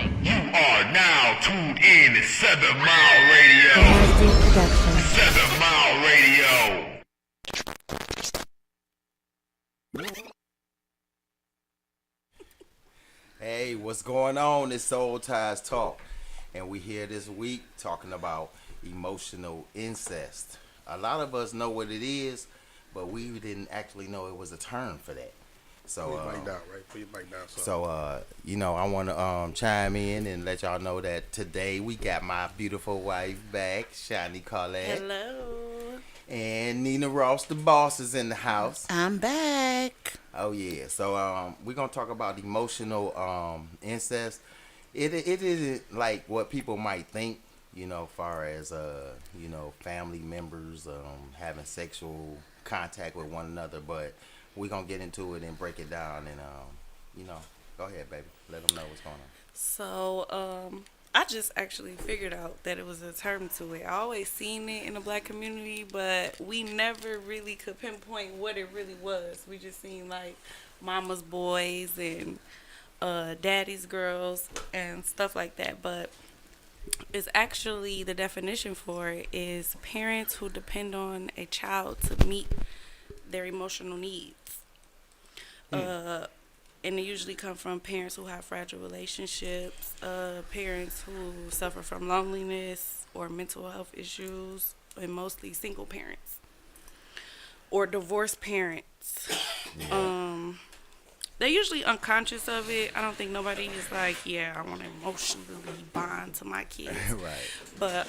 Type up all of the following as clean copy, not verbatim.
You are now tuned in to 7 Mile Radio. Production. 7 Mile Radio. Hey, what's going on? It's Soul Ties Talk, and we here this week talking about emotional incest. A lot of us know what it is, but we didn't actually know it was a term for that. So, Put your mic down, right? Put your mic down. I want to chime in and let y'all know that today we got my beautiful wife back, Shani Carlette. Hello. And Nina Ross, the boss, is in the house. I'm back. Oh yeah, so we're gonna talk about emotional incest. It isn't like what people might think, far as family members having sexual contact with one another. But we're gonna get into it and break it down and go ahead, baby, let them know what's going on. So, I just actually figured out that it was a term to it. I always seen it in the black community, but we never really could pinpoint what it really was. We just seen like mama's boys and daddy's girls and stuff like that. But it's actually, the definition for it is parents who depend on a child to meet their emotional needs. And they usually come from parents who have fragile relationships, parents who suffer from loneliness or mental health issues, and mostly single parents or divorced parents. Yeah. They're usually unconscious of it. I don't think nobody is like, yeah, I want to emotionally bond to my kids. Right. But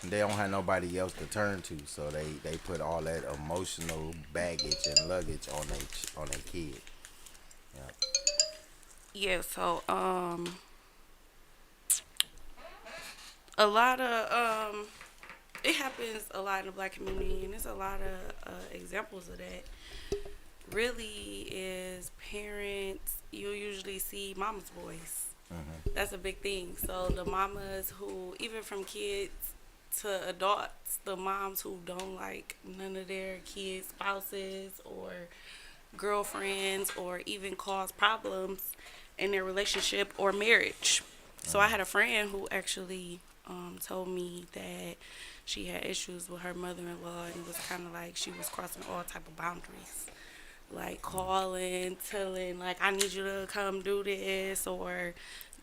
They don't have nobody else to turn to, so they put all that emotional baggage and luggage on their kid. yeah, so a lot of it happens a lot in the black community, and there's a lot of examples of that. Really is parents, you'll usually see mama's boys. Mm-hmm. That's a big thing. So the mamas who, even from kids to adults, the moms who don't like none of their kids' spouses or girlfriends, or even cause problems in their relationship or marriage. So I had a friend who actually told me that she had issues with her mother-in-law, and it was kind of like she was crossing all type of boundaries, like calling, telling, like, I need you to come do this, or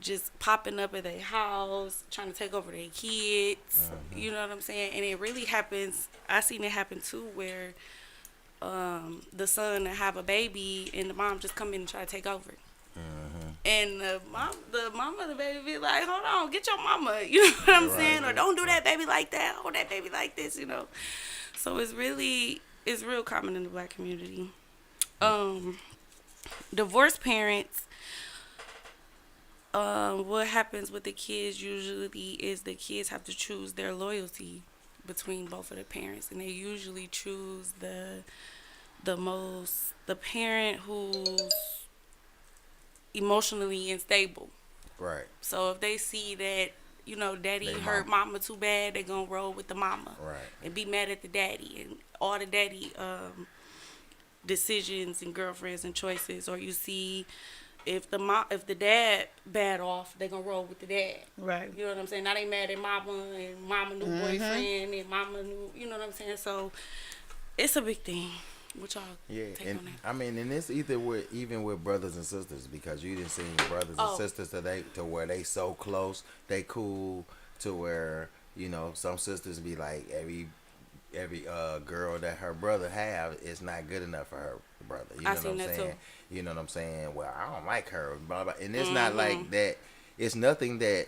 just popping up at their house, trying to take over their kids. You know what I'm saying? And it really happens. I seen it happen too, where the son have a baby and the mom just come in and try to take over. And the mom of the baby be like, hold on, get your mama, you know what I'm saying? Or don't do that baby like that, or that baby like this, So it's real common in the black community. Divorced parents, what happens with the kids usually is the kids have to choose their loyalty between both of the parents, and they usually choose the parent who's emotionally unstable. Right. So if they see that, daddy hurt mama too bad, they gonna roll with the mama. Right. And be mad at the daddy and all the daddy decisions and girlfriends and choices. Or you see if the dad bad off, they gonna roll with the dad. Right. You know what I'm saying? Now they mad at mama, and mama new boyfriend, and mama new, you know what I'm saying? So it's a big thing. What y'all take and on that? I mean, and it's even with brothers and sisters, because you didn't see brothers and sisters to where they so close, they cool, to where some sisters be like, every girl that her brother have is not good enough for her brother. You know what I'm saying? Too. You know what I'm saying? Well, I don't like her, blah blah. And it's not like that. It's nothing that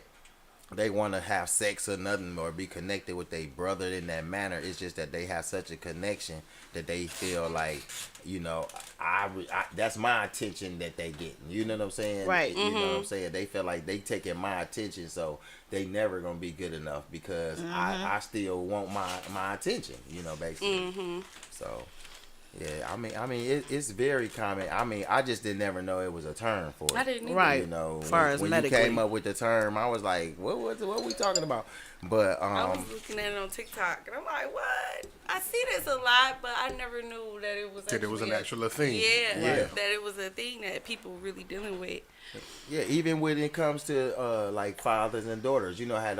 they want to have sex or nothing, or be connected with their brother in that manner. It's just that they have such a connection that they feel like, I that's my attention that they getting. You know what I'm saying? Right. You know what I'm saying? They feel like they taking my attention, so they never gonna be good enough, because I still want my attention. Basically. So Yeah, it's very common. I mean, I just didn't never know it was a term for it. I didn't either. Right. You know, As far as when medically. you came up with the term, I was like, what are we talking about? But I was looking at it on TikTok, and I'm like, what? I see this a lot, but I never knew that it was That it was an actually actual thing. Yeah, Yeah. that it was a thing that people were really dealing with. yeah, even when it comes to like fathers and daughters, you know how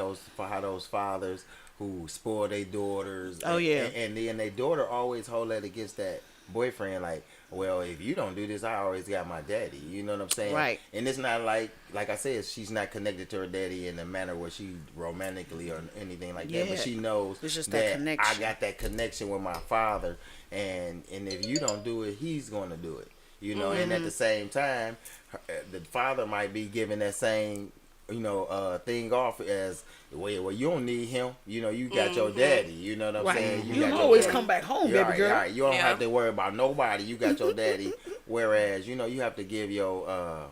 those fathers who spoil their daughters. Oh, yeah. and then their daughter always hold that against that boyfriend, like, well, if you don't do this, I always got my daddy. You know what I'm saying? Right. And it's not like I said, she's not connected to her daddy in a manner where she romantically or anything like that. But Yeah. she knows It's just that connection. I got that connection with my father, and if you don't do it, he's going to do it. You know, and at the same time, the father might be giving that same thing off as, well, you don't need him. You know, you got your daddy. You know what I'm Right. saying? You got can your always daddy. come back home, Yeah, baby right, girl. right. You don't Yeah. have to worry about nobody. You got your daddy. Whereas, you have to give your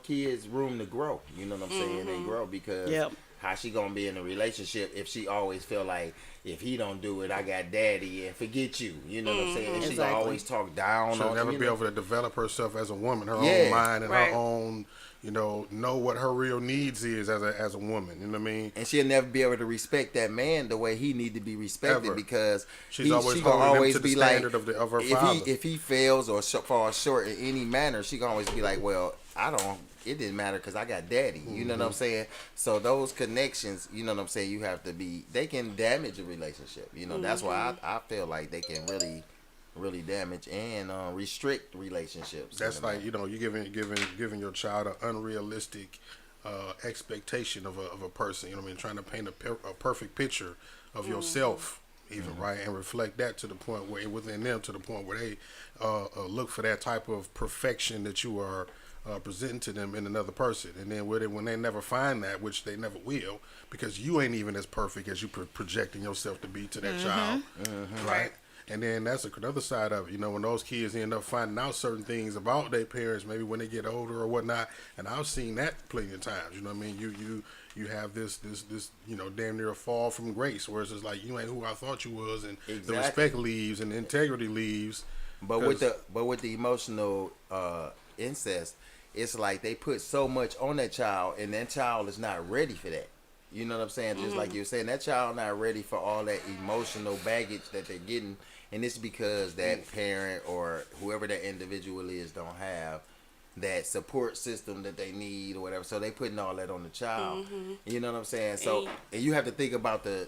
kids room to grow. You know what I'm saying? They grow because Yep. how she gonna be in a relationship if she always feel like, if he don't do it, I got daddy and forget you. You know what I'm saying? And she gonna Exactly. always talk down She'll on never you be know? able to develop herself as a woman, her Yeah. own mind and Right. her own, know what her real needs is as a woman. You know what I mean? And she'll never be able to respect that man the way he need to be respected Ever. because She's always she gonna holding him always to the be like, standard of her father. if he fails or falls short in any manner, she gonna always be like, well, it didn't matter because I got daddy. You know what I'm saying? So those connections, you know what I'm saying, you have to be, they can damage a relationship. You know, that's why I feel like they can really damage and restrict relationships. That's like, you giving your child an unrealistic expectation of a person. You know what I mean? Trying to paint a perfect picture of yourself, even right, and reflect that to the point where within them, to the point where they look for that type of perfection that you are presenting to them in another person. And then when they never find that, which they never will, because you ain't even as perfect as you projecting yourself to be to that child, right? And then that's another side of it. When those kids end up finding out certain things about their parents, maybe when they get older or whatnot. And I've seen that plenty of times. You know what I mean? You have this damn near a fall from grace, where it's just like, you ain't who I thought you was, and Exactly. the respect leaves and the integrity leaves. But with the emotional incest, it's like they put so much on that child, and that child is not ready for that. You know what I'm saying? Just like you were saying, that child not ready for all that emotional baggage that they're getting, and it's because that parent or whoever that individual is don't have that support system that they need or whatever. So they putting all that on the child. You know what I'm saying? So and you have to think about the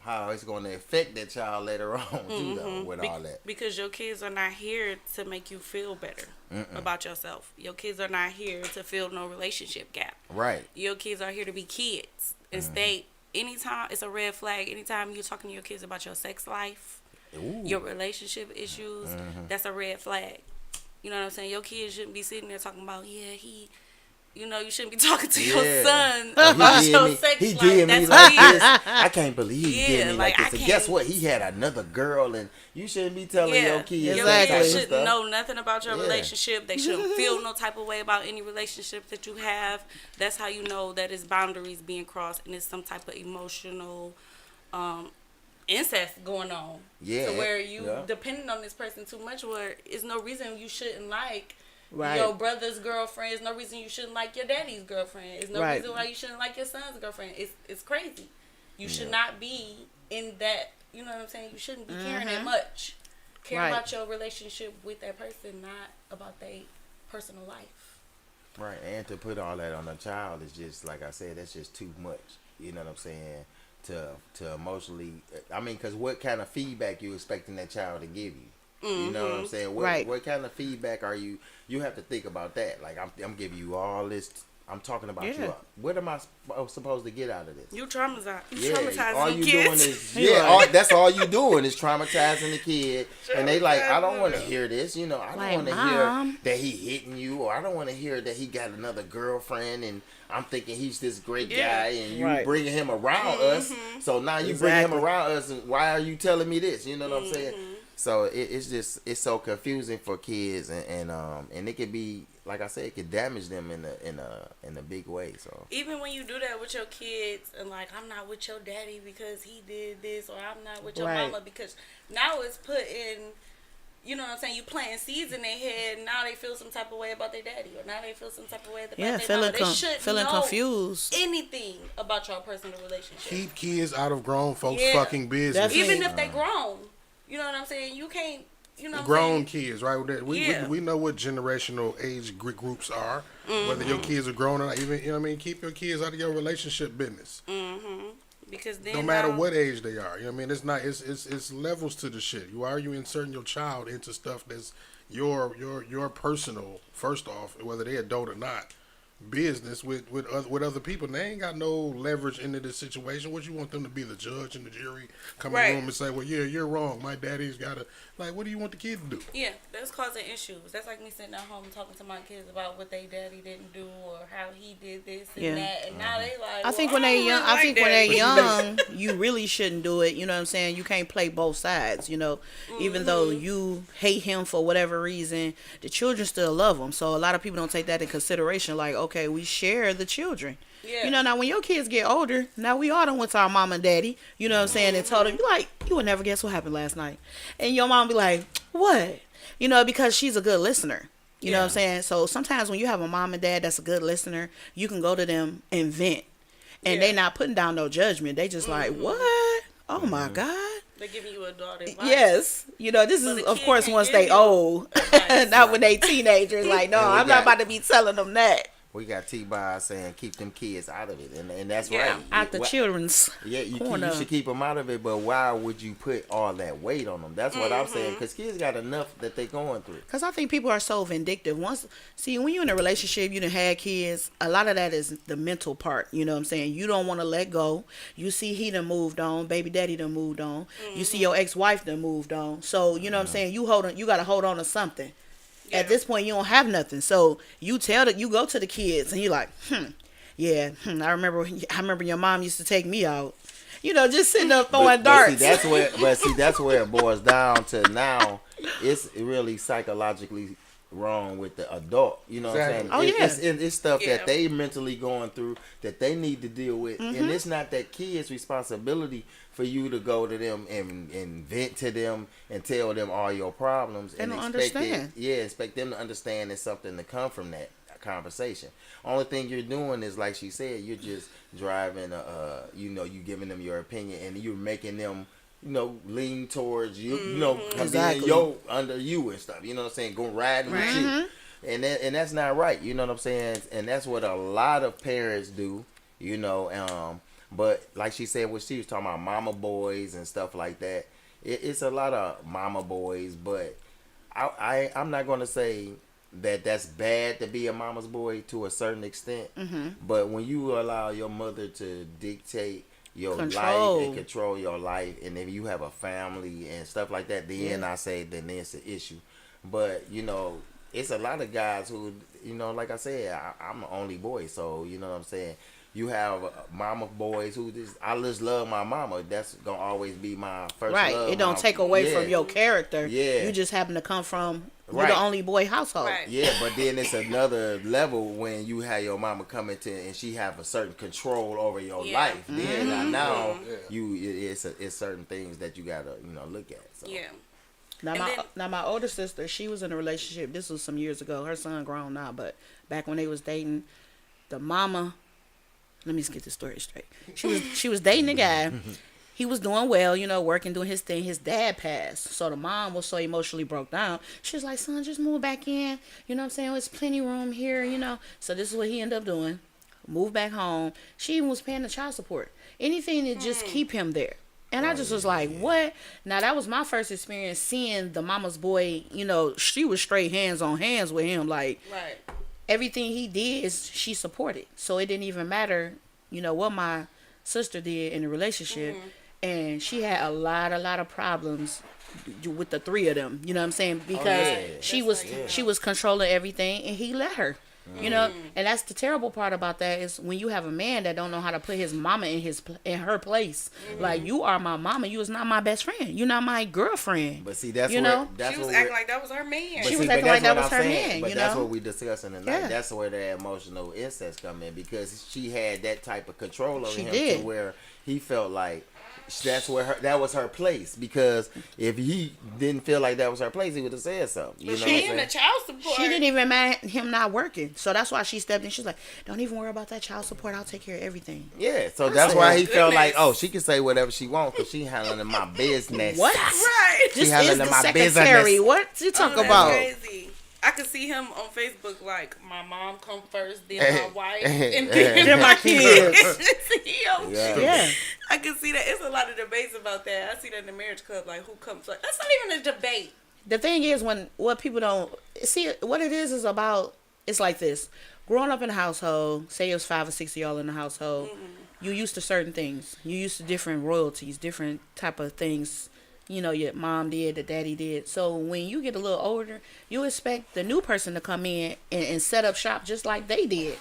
how it's going to affect that child later on too, though, with all that. Because your kids are not here to make you feel better about yourself. Your kids are not here to fill no relationship gap. Right. Your kids are here to be kids and stay. Anytime it's a red flag. Anytime you're talking to your kids about your sex life, Ooh. your relationship issues, that's a red flag. You know what I'm saying? Your kids shouldn't be sitting there talking about, you shouldn't be talking to your son about your sex He life. did me That's like weird. this. I can't believe he did me like like, this. I And guess can't- what? He had another girl, and you shouldn't be telling your kids Your that type kids of shouldn't stuff. know nothing about your Yeah. relationship. They shouldn't feel no type of way about any relationship that you have. That's how you know that it's boundaries being crossed and it's some type of emotional incest going on. Yeah. So where you Yeah. depending on this person too much, where it's no reason you shouldn't like Right. your brother's girlfriend. It's no reason you shouldn't like your daddy's girlfriend. It's no Right. reason why you shouldn't like your son's girlfriend. It's crazy. You should not be in that. You know what I'm saying? You shouldn't be caring that much. Care Right. about your relationship with that person, not about their personal life. Right, and to put all that on a child is just, like I said, that's just too much. You know what I'm saying? To emotionally, I mean, because what kind of feedback you expecting that child to give you? You know what I'm saying? Right. What kind of feedback are you? You have to think about that. Like I'm giving you all this. I'm talking about Yeah. you. What am I supposed to get out of this? You traumatized. You Yeah, traumatizing all them you kids. doing is that's all you doing is traumatizing the kid, and they like, I don't want to hear this, I don't Like, want to Mom. hear that he hitting you, or I don't want to hear that he got another girlfriend, and I'm thinking he's this great guy, and you Right. bringing him around us, so now you bring him Exactly. around us, and why are you telling me this? You know what I'm saying? So it's so confusing for kids, and it could be like I said, it could damage them in a big way. So Even when you do that with your kids, and like, I'm not with your daddy because he did this, or I'm not with your Right. mama because now it's put in, you know what I'm saying, you planting seeds in their head, and now they feel some type of way about their daddy, or now they feel some type of way about Yeah, their mama. They shouldn't feeling know confused. anything about your personal relationship. Keep kids out of grown folks' Yeah. fucking business. Definitely. Even if they grown. You know what I'm saying? You can't, you know what I'm Grown saying? kids, right? Yeah. We know what generational age groups are. Whether your kids are grown or not, even, you know what I mean? Keep your kids out of your relationship business. Because then No matter now- what age they are. You know what I mean? It's not, it's levels to the shit. Why are you inserting your child into stuff that's your personal, first off, whether they adult or not, business with other people? And they ain't got no leverage into this situation. What you want them to be, the judge and the jury, come in Right. the room and say, well, yeah, you're wrong. My daddy's got to, like, what do you want the kid to do? Yeah, that's causing issues. That's like me sitting at home talking to my kids about what they daddy didn't do or how he did this and Yeah. that, and now they like. I think well, when they're don't young, really I like think when daddy. they're young, you really shouldn't do it. You know what I'm saying? You can't play both sides. You know, even though you hate him for whatever reason, the children still love him. So a lot of people don't take that in consideration. Like, okay, we share the children. Yeah. You know, now when your kids get older, now we all done went to our mom and daddy. You know what I'm saying? And told them, you like, you would never guess what happened last night. And your mom be like, what? You know, because she's a good listener. You know what I'm saying? So sometimes when you have a mom and dad that's a good listener, you can go to them and vent. And they not putting down no judgment. They just like, what? Oh my God. They're giving you adult advice. Yes. You know, this But is, the of kid course, can once give they you old. advice. Not when they teenagers. Like, no, And we I'm not got- about to be telling them that. we got T-Bar saying keep them kids out of it, and that's Yeah. right. Out the Why- children's Yeah, you corner. should keep them out of it, but why would you put all that weight on them? That's what I'm saying, because kids got enough that they going through. Because I think people are so vindictive. See, when you're in a relationship, you done had kids, a lot of that is the mental part. You know what I'm saying? You don't want to let go. You see he done moved on. Baby daddy done moved on. You see your ex-wife done moved on. So, you know what I'm saying? You got to hold on to something. Yeah. At this point, you don't have nothing. So you you go to the kids and you're like, yeah, I remember your mom used to take me out. You know, just sitting up throwing darts. That's where it boils down to now. It's really psychologically wrong with the adult. You know what I'm saying? Exactly. Oh, yeah. It's stuff Yeah. that they mentally going through that they need to deal with, and it's not that kid's responsibility for you to go to them and vent to them and tell them all your problems. They and don't expect understand. expect them to understand there's something to come from that conversation. Only thing you're doing is, like she said, you're just driving you giving them your opinion, and you're making them lean towards you, Exactly. under you and stuff. You know what I'm saying? Go riding with you. And that's not right. You know what I'm saying? And that's what a lot of parents do, but like she said, what she was talking about, mama boys and stuff like that. It's a lot of mama boys, but I'm not going to say that that's bad to be a mama's boy to a certain extent. But when you allow your mother to dictate your Control. life and control your life, and if you have a family and stuff like that, then I say then it's an issue. But it's a lot of guys who, like I said, I'm the only boy, so you know what I'm saying. You have mama boys who I just love my mama. That's gonna always be my first Right. love. It don't take away from your character. Yeah. You just happen to come from you're Right. the only boy household. Right. Yeah, but then it's another level when you have your mama come into and she have a certain control over your Yeah. life. Then now Yeah. it's certain things that you gotta look at. So. Yeah. Now And my then- older sister, she was in a relationship. This was some years ago. Her son grown now, but back when they was dating, the mama. Let me just get this story straight. She was dating a guy. He was doing well, working, doing his thing. His dad passed. So the mom was so emotionally broke down. She was like, son, just move back in. You know what I'm saying? There's plenty room here, So this is what he ended up doing. Moved back home. She even was paying the child support. Anything to just keep him there. And I just was like, what? Now, that was my first experience seeing the mama's boy, she was straight hands on hands with him. Like, Right. everything he did, she supported. So it didn't even matter, what my sister did in the relationship. And she had a lot of problems with the three of them. You know what I'm saying? Because yeah. she was controlling everything, and he let her. You know, and that's the terrible part about that is when you have a man that don't know how to put his mama in her place. Like, you are my mama, you is not my best friend, you're not my girlfriend. But see, that's you where know? that's She was what acting we're- like that was her man. She But was see, acting but like that that's was what her I'm saying. man, But you that's know? what we discussing tonight. Yeah. That's where the emotional incest come in, because she had that type of control over She him did. to where he felt like that was her place. Because if he didn't feel like that was her place, he would have said something. You know what I'm She saying? and the child support. She didn't even mind him not working, so that's why she stepped in. She's like, don't even worry about that child support, I'll take care of everything. Yeah, so that's why he felt like, goodness. oh, she can say whatever she wants because she handling my business. What? Right. This handling is the my secretary. business. What you talk Oh, that's about? crazy. I could see him on Facebook like, my mom come first, then my wife, and then Then my kids. Yo, Yeah. Yeah. I can see that. It's a lot of debates about that. I see that in the marriage club, like who comes first. That's not even a debate. The thing is, what people don't see, what it is about. It's like this: growing up in a household, say it was 5 or 6 of y'all in the household, you used to certain things. You used to different royalties, different type of things. You know, your mom did, the daddy did. So when you get a little older, you expect the new person to come in and set up shop just like they did.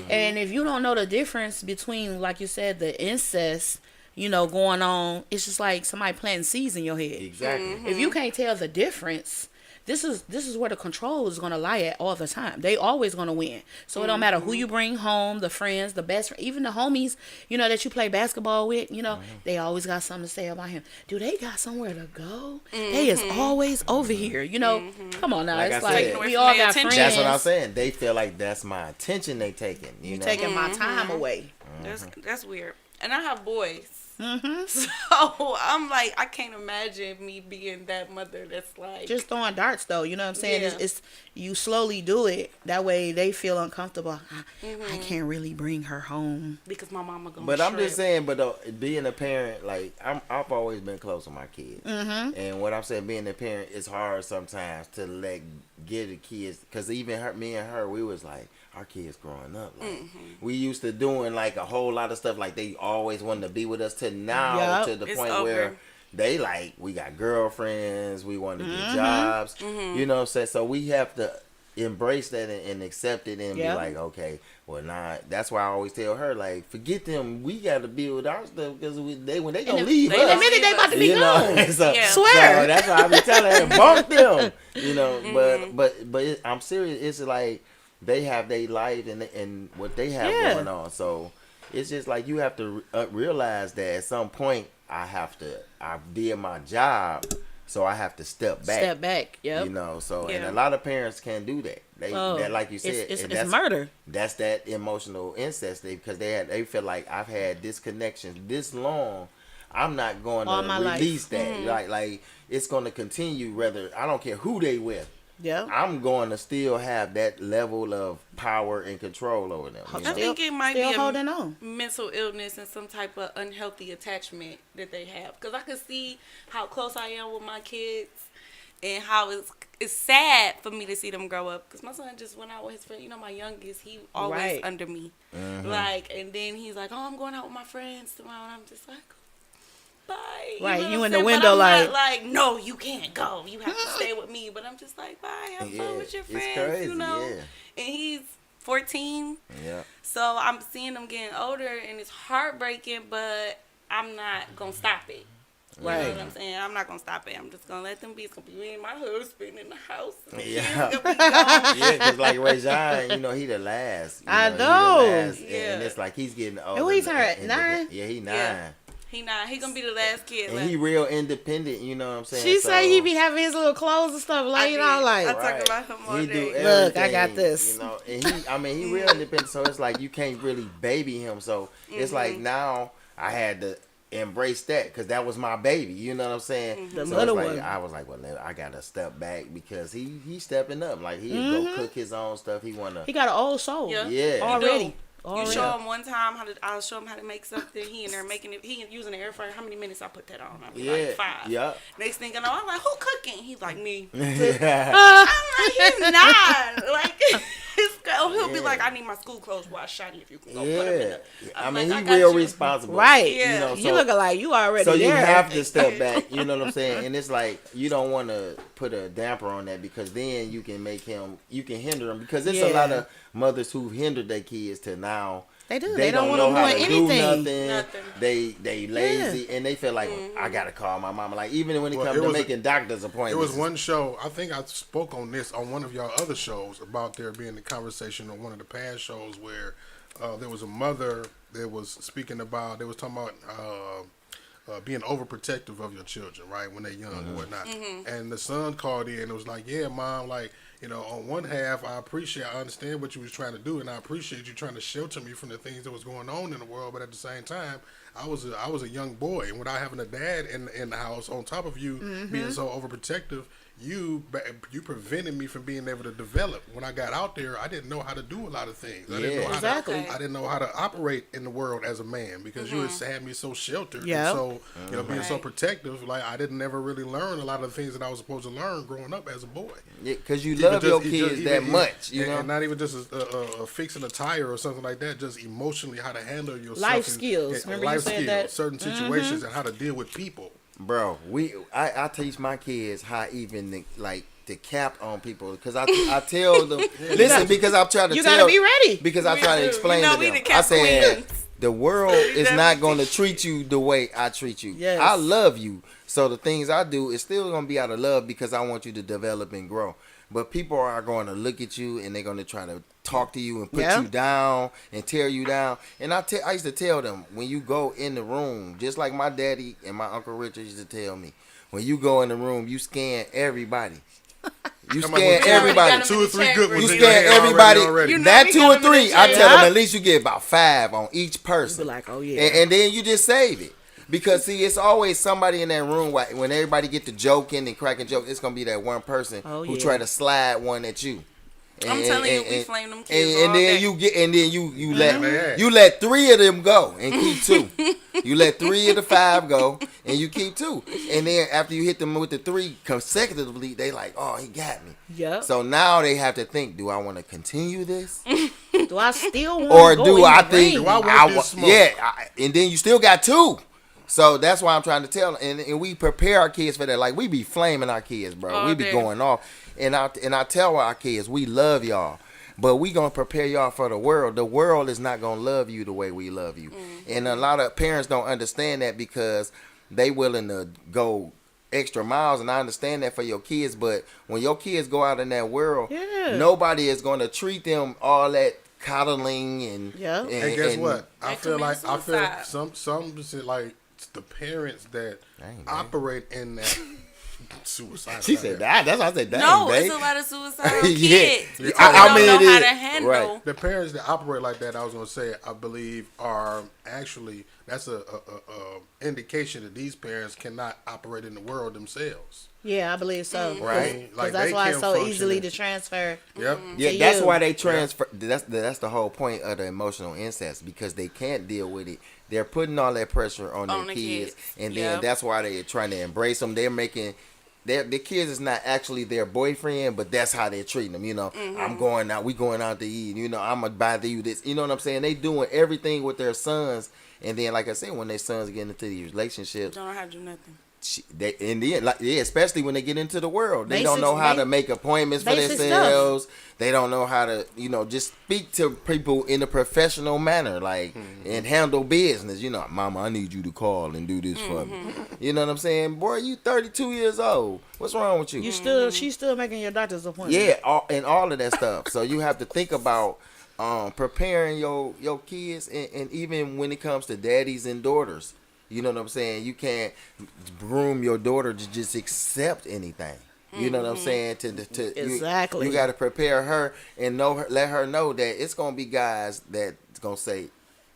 And if you don't know the difference between, like you said, the incest, you know, going on, it's just like somebody planting seeds in your head. Exactly. If you can't tell the difference, this is where the control is going to lie at all the time. They always going to win. So it don't matter who you bring home, the friends, the best friend, even the homies, you know, that you play basketball with, you know, they always got something to say about him. Do they got somewhere to go? They is always over here, you know. Come on now. Like it's I like said. we Taking all away from got their friends. attention. That's what I'm saying. They feel like that's my attention they taking. You know? Taking my time away. That's weird. And I have boys. So I'm like, I can't imagine me being that mother that's like. Just throwing darts though, you know what I'm saying? Yeah. It's you slowly do it. That way they feel uncomfortable. I can't really bring her home. because my mama gonna But I'm just trip. saying, being a parent, like I've always been close with my kids, and what I'm saying, being a parent is hard sometimes to give the kids, because even me and her, we was like, our kids growing up, like we used to doing like a whole lot of stuff, like they always wanted to be with us, to now Yup. to the It's point over. where they like, we got girlfriends, we want to get jobs, you know what I'm saying? So we have to embrace that and accept it and Yep. be like, okay, well, nah. That's why I always tell her, like, forget them. We got to deal with our stuff, because when they gonna leave they us, The minute they about to be you know. gone. So, Yeah. Swear. so that's why I be telling her, bump them, you know. But I'm serious. It's like they have their life and what they have Yeah. going on. So it's just like you have to realize that at some point I did my job, so I have to step back. Step back. Yep. You know, so and Yeah. a lot of parents can't do that. They Oh, that, like you said, it's and that's murder. That's that emotional incest, because they feel like I've had this connection this long. I'm not going All my to life. release that. Like it's going to continue. Whether I don't care who they with, Yep. I'm going to still have that level of power and control over them. You I know? think it might Still be holding on. mental illness and some type of unhealthy attachment that they have. Because I can see how close I am with my kids and how it's sad for me to see them grow up. Because my son just went out with his friend. You know, my youngest, he always Right. under me. Like, and then he's like, oh, I'm going out with my friends tomorrow. And I'm just like, bye. Right, know you what in I'm the saying? window But I'm not like- no, you can't go. You have to stay with me. But I'm just like, bye. Have Yeah, fun with your it's friends. crazy, You know? yeah. And he's 14. Yeah. So I'm seeing them getting older, and it's heartbreaking, but I'm not going to stop it. You know Right. what I'm saying? I'm not going to stop it. I'm just going to let them be. It's going to be me and my husband in the house. And Yeah. he's gonna be gone. Yeah, because like Ray John, you know, he the last. I he the know. last, and Yeah. it's like he's getting older. he turned and- 9? Yeah, he 9. Yeah. He going to be the last kid And left. he real independent, you know what I'm saying? She So, say he be having his little clothes and stuff laid out like. I talk about him all he day. do Look, I everything, got this. You know, and he real independent, so it's like you can't really baby him. So it's like now I had to embrace that, because that was my baby. You know what I'm saying? The So little it's like, one. I was like, well, I gotta step back, because he stepping up. Like he go cook his own stuff. He wanna. He got an old soul. Yeah. Yeah. Already. You show him one time I'll show him how to make something. He in there making it. He using the air fryer. How many minutes I put that on? I be Yeah. like 5. Yeah. Next thing I know, I'm like, who cooking? He's like, me. Yeah. I'm like, he's not. Like, it's He'll be Yeah. like, I need my school clothes washed, shiny, if you can go put them in Yeah, the... I I'm mean, like, he I got real you. responsible, Right. Yeah. You know, You looking like you already so you there. have to step back. You know what I'm saying? And it's like you don't want to put a damper on that because then you can hinder him because there's a lot of mothers who hindered their kids to now. They do. They don't want know them how doing to do anything. nothing. They lazy and they feel like I gotta call my mama. Like even when it comes to making doctor's appointments. It was one show. I think I spoke on this on one of y'all other shows about there being a conversation on one of the past shows where there was a mother that was speaking about. They was talking about being overprotective of your children, right, when they're young and whatnot. And the son called in and was like, "Yeah, mom, like." You know, on one half, I understand what you was trying to do, and I appreciate you trying to shelter me from the things that was going on in the world. But at the same time, I was a young boy, and without having a dad in the house, on top of you being so overprotective, you prevented me from being able to develop. When I got out there, I didn't know how to do a lot of things. I didn't know Exactly. I didn't know how to operate in the world as a man because you had me so sheltered. Yeah. And so being so protective, like I didn't ever really learn a lot of the things that I was supposed to learn growing up as a boy. Yeah, because you love your kids that much, you know, and not even just fixing a tire or something like that. Just emotionally, how to handle yourself, Life skills. Remember you life said skills, that? certain situations, and how to deal with people. bro. I teach my kids how even to cap on people because I tell them listen because I'm trying to You tell gotta be ready. because I try to explain You know to we them. the cap I said queens. the world is not going to treat you the way I treat you. Yes. I love you, so the things I do is still going to be out of love because I want you to develop and grow. But people are going to look at you and they're going to try to talk to you and put you down and tear you down. And I used to tell them, when you go in the room, just like my daddy and my Uncle Richard used to tell me, when you go in the room, you scan everybody. You scan everybody. 2 or 3 good ones. You in your scan head everybody. already. You know That we 2 got or them in 3, the I chat. tell them at least you get about 5 on each person. You be like, oh yeah. And then you just save it. Because see, it's always somebody in that room when everybody get to joking and cracking jokes. It's gonna be that one person who try to slide one at you. I'm telling you, we flame them kids all and then day. you get and then you let 3 of them go and keep 2. You let 3 of the 5 go and you keep 2. And then after you hit them with the 3 consecutively, they like, oh, he got me. Yep. So now they have to think, do I want to continue this? Do I still want Or to go do in I the think ring? Do I want this smoke? and then you still got 2. So that's why I'm trying to tell, and we prepare our kids for that. Like we be flaming our kids, bro. All We be day. going off, and I tell our kids we love y'all, but we gonna prepare y'all for the world. The world is not gonna love you the way we love you, and a lot of parents don't understand that because they willing to go extra miles, and I understand that for your kids. But when your kids go out in that world, nobody is gonna treat them all that coddling and And guess what? I They feel commit like suicide. some like the parents that Dang, operate in that suicide. She said that. That's why I said that. No, babe. it's a lot of suicidal Yeah. kids. Because I they mean, don't it know how is. to handle. Right. The parents that operate like that, I was gonna say, I believe, are actually that's a indication that these parents cannot operate in the world themselves. Yeah, I believe so. Right. Because Like, that's they why it's can't so function easily in- to transfer. Yep. Yeah, to that's you. why they transfer. That's the whole point of the emotional incest because they can't deal with it. They're putting all that pressure on On their the kids, kids. and then Yep. that's why they're trying to embrace them. They're making the kids is not actually their boyfriend, but that's how they're treating them. You know, I'm going out. We going out to eat. You know, I'm gonna buy you this. You know what I'm saying? They doing everything with their sons, and then like I said, when their sons get into these relationships, Don't know how to do nothing. they in the end, especially when they get into the world, they don't Basics, know how to make appointments for basic themselves. They don't know how to, just speak to people in a professional manner, like and handle business. Mama, I need you to call and do this for me. You know what I'm saying, boy? You 32 years old. What's wrong with you? She's still making your doctor's appointment. Yeah, all of that stuff. So you have to think about preparing your kids, and even when it comes to daddies and daughters. You know what I'm saying? You can't groom your daughter to just accept anything. You know what I'm saying? Exactly. You got to prepare her and let her know that it's gonna be guys that's gonna say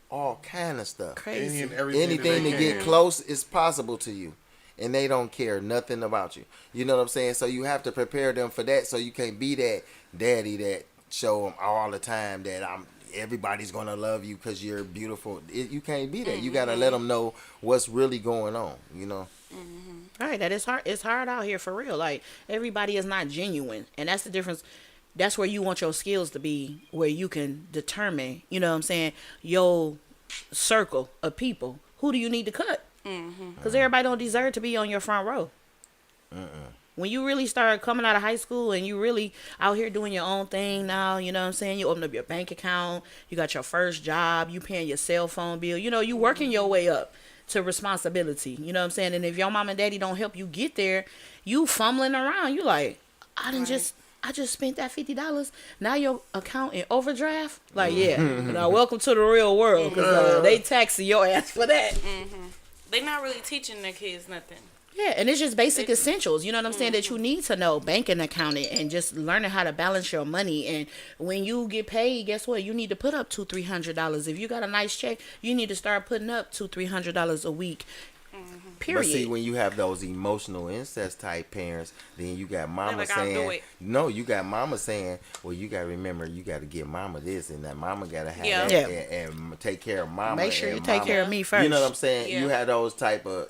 all kind of stuff. Crazy. Anything to get close is possible to you, and they don't care nothing about you. You know what I'm saying? So you have to prepare them for that. So you can't be that daddy that show them all the time that everybody's gonna love you because you're beautiful. You can't be that. You gotta let them know what's really going on. Right, that it's hard. It's hard out here for real. Like everybody is not genuine, and that's the difference. that's where you want your skills to be, where you can determine, you know what I'm saying, your circle of people. Who do you need to cut? Because everybody don't deserve to be on your front row. When you really start coming out of high school and you really out here doing your own thing now, you know what I'm saying? You open up your bank account, you got your first job, you paying your cell phone bill, you know, you working your way up to responsibility, you know what I'm saying? And if your mom and daddy don't help you get there, you fumbling around, you like, I just spent that $50. Now your account in overdraft? Like, yeah. Now, welcome to the real world, because they taxing your ass for that. They not really teaching their kids nothing. Yeah, and it's just basic essentials, you know what I'm saying, that you need to know. Banking, accounting, and just learning how to balance your money. And when you get paid, guess what? You need to put up $200-$300. If you got a nice check, you need to start putting up $200-$300 a week. Period. But see, when you have those emotional incest type parents, then you got mama like, I'll do saying, it. no, you got mama saying, well, you got to remember, you got to give mama this, and that mama got to have Yeah. that, and take care of mama. Make sure and you take mama. care of me first. You know what I'm saying? Yeah. You have those type of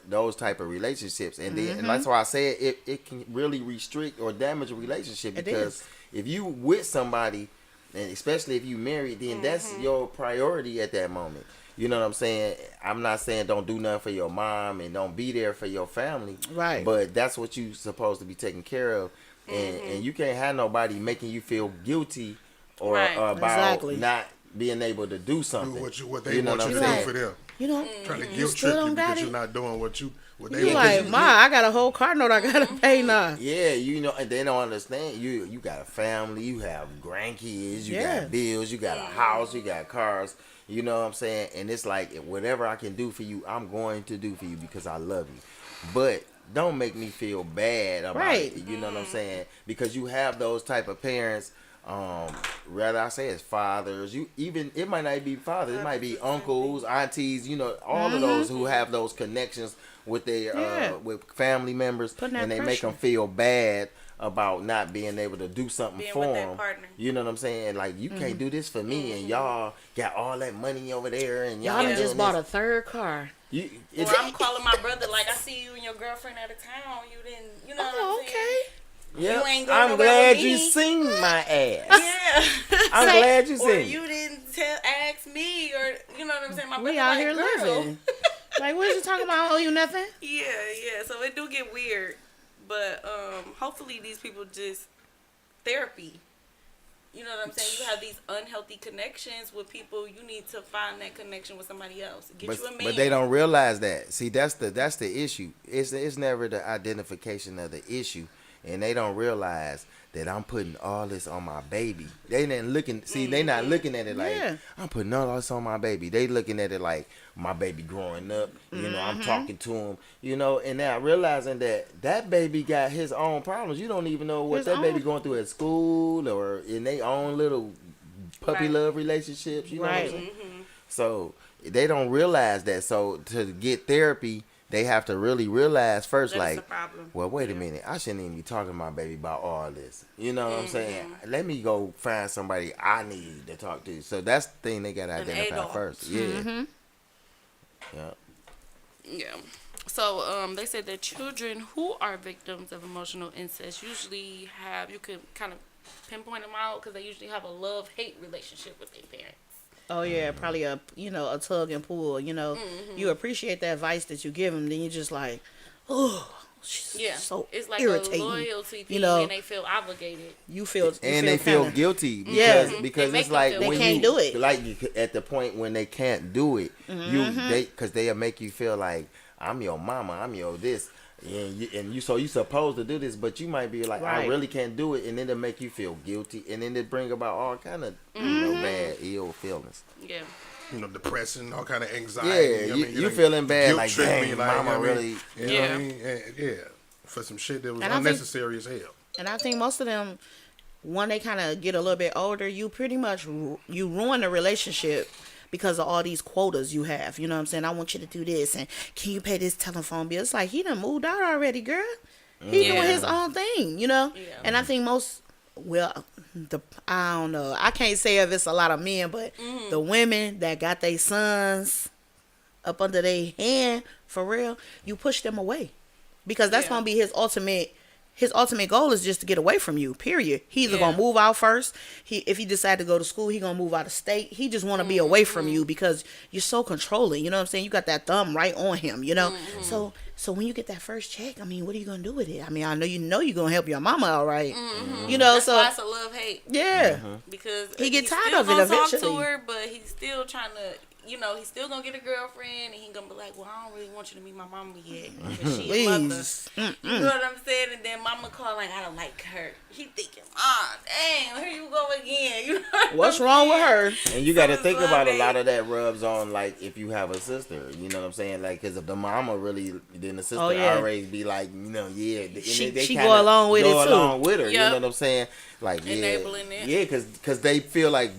relationships, and then and that's why I say it can really restrict or damage a relationship, It because is. if you with somebody, and especially if you married, then that's your priority at that moment. You know what I'm saying? I'm not saying don't do nothing for your mom and don't be there for your family. Right. But that's what you supposed to be taking care of. And you can't have nobody making you feel guilty or Right. about Exactly. not being able to do Do something. what they know want what you I'm to do saying? for them. You know, Trying to you guilt still trip you don't got because it. you're not doing what they You want like, you to Ma, I got a whole car note I gotta pay now. Yeah, you know, and they don't understand. You got a family, you have grandkids, you Yeah. got bills, you got a house, you got cars. You know what I'm saying? And it's like, whatever I can do for you, I'm going to do for you because I love you. But don't make me feel bad about Right. it. You know what I'm saying? Because you have those type of parents. Rather I say it's fathers. It might not be fathers. It might be uncles, aunties. You know, all of those who have those connections with their Yeah. with family members, Putting that and they make pressure. them feel bad about not being able to do something Being for with their them. partner. You know what I'm saying? Like, you can't do this for me, and y'all got all that money over there, and Y'all y'all done just doing bought a this. third car. You, Or I'm calling my brother like, I see you and your girlfriend out of town. You didn't, you know what Oh, I'm saying? okay. yeah, you ain't going I'm nowhere glad with you me. seen my ass. Yeah. I'm glad you Or seen. you didn't ask me, or you know what I'm saying? My We brother out like, here girl. living. Like, what you talking about? I owe you nothing? Yeah. So it do get weird, but hopefully these people just therapy. You know what I'm saying? You have these unhealthy connections with people. You need to find that connection with somebody else. Get you a man. But they don't realize that. See, that's the issue. It's never the identification of the issue, and they don't realize that I'm putting all this on my baby. They didn't looking. See, they not looking at it like Yeah. I'm putting all this on my baby. They looking at it like my baby growing up. You know, I'm talking to him. You know, and now realizing that baby got his own problems. You don't even know what His that baby own. going through at school or in their own little puppy Right. love relationships. You know what I'm Right. saying? So they don't realize that. So to get therapy, they have to really realize first, That it's like, a problem. well, wait a minute, I shouldn't even be talking to my baby about all this. You know what I'm saying? Let me go find somebody I need to talk to. So that's the thing they gotta An identify adult. first. Yeah. Yeah. Yeah. So they said that children who are victims of emotional incest usually you can kind of pinpoint them out because they usually have a love-hate relationship with their parents. Oh yeah, probably a tug and pull. You know, you appreciate the advice that you give them, then you just like, oh, she's Yeah. so it's like irritating. a loyalty thing, You know, and they feel obligated. you feel And they feel kinda- guilty because, Yeah. because They it's make like them feel when They can't you do it. like at the point when they can't do it, because they'll make you feel like I'm your mama, I'm your this, and you so you supposed to do this, but you might be like I Right. really can't do it, and then it'll make you feel guilty, and then it bring about all kind of bad ill feelings. Yeah. You know, depression, all kind of anxiety. Yeah, you know what I mean? you know, feeling bad, guilt like, tripping, dang, like, mama you know what I mean? really- You know what I mean? Yeah, for some shit that was And I think- unnecessary as hell. And I think most of them, when they kind of get a little bit older, you pretty much you ruin the relationship because of all these quotas you have. You know what I'm saying? I want you to do this, and can you pay this telephone bill? It's like he done moved out already, girl. He doing his own thing, you know. Yeah. And I think I don't know. I can't say if it's a lot of men, but the women that got their sons up under their hand for real, you push them away because that's Yeah. gonna be his ultimate his ultimate goal is just to get away from you. Period. He either gonna move out first. If he decide to go to school, he gonna move out of state. He just want to be away from you because you're so controlling. You know what I'm saying? You got that thumb right on him. You know. So when you get that first check, I mean, what are you gonna do with it? I mean, I know you're gonna help your mama, all right. You know, That's so why it's a love hate. yeah. Because He get he's tired still of it gonna eventually. talk to her, but he's still trying to. He's still gonna get a girlfriend, and he gonna be like, "Well, I don't really want you to meet my mama yet, because she a mother." Please. You know what I'm saying? And then mama call like, "I don't like her." He thinking, damn, here you go again." You know What's wrong with her? And you got to it's think love about a hate. lot of that rubs on, like, if you have a sister, you know what I'm saying? Like, because if the mama really, then the sister always be like, yeah. And She kinda go along with it, go too. along with her, you Yep. know what I'm saying? Like, Enabling it. Yeah, because they feel like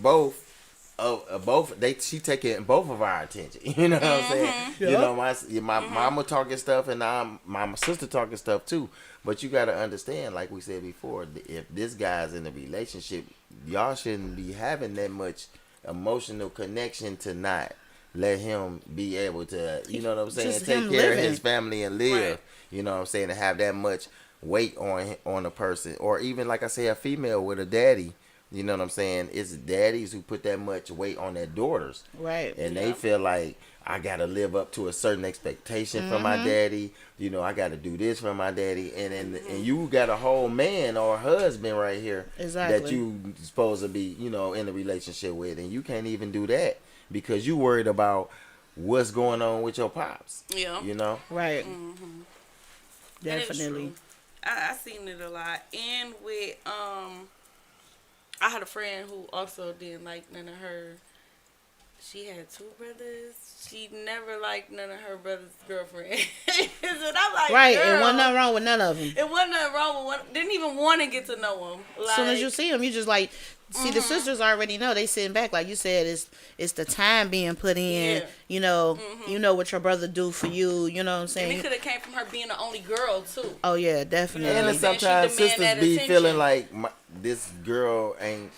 she taking both of our attention. You know what I'm saying? Yeah. You know, my mama talking stuff and my sister talking stuff too. But you got to understand, like we said before, if this guy's in a relationship, y'all shouldn't be having that much emotional connection to not let him be able to, you know what I'm saying, Just take him care of living. his family and live. Right. You know what I'm saying, to have that much weight on a person, or even like I say, a female with a daddy. You know what I'm saying? It's daddies who put that much weight on their daughters. Right. And they feel like, I got to live up to a certain expectation from my daddy. You know, I got to do this for my daddy. And you got a whole man or husband right here Exactly. that you supposed to be, in a relationship with. And you can't even do that because you worried about what's going on with your pops. Yeah. You know? Right. And it's Definitely. true. I seen it a lot. And with I had a friend who also didn't like none of her. She had 2 brothers. She never liked none of her brother's girlfriend. And I'm like, Right. girl, And wasn't nothing wrong with none of them. it wasn't nothing wrong with one. Didn't even want to get to know him. Like, As soon as you see them, you just like see the sisters already know. They sitting back, like you said. It's the time being put in. Yeah. You know, you know what your brother do for you. You know what I'm and saying? it could have came from her being the only girl too. Oh yeah, definitely. And And then sometimes she demand sisters that be attention. feeling like this girl ain't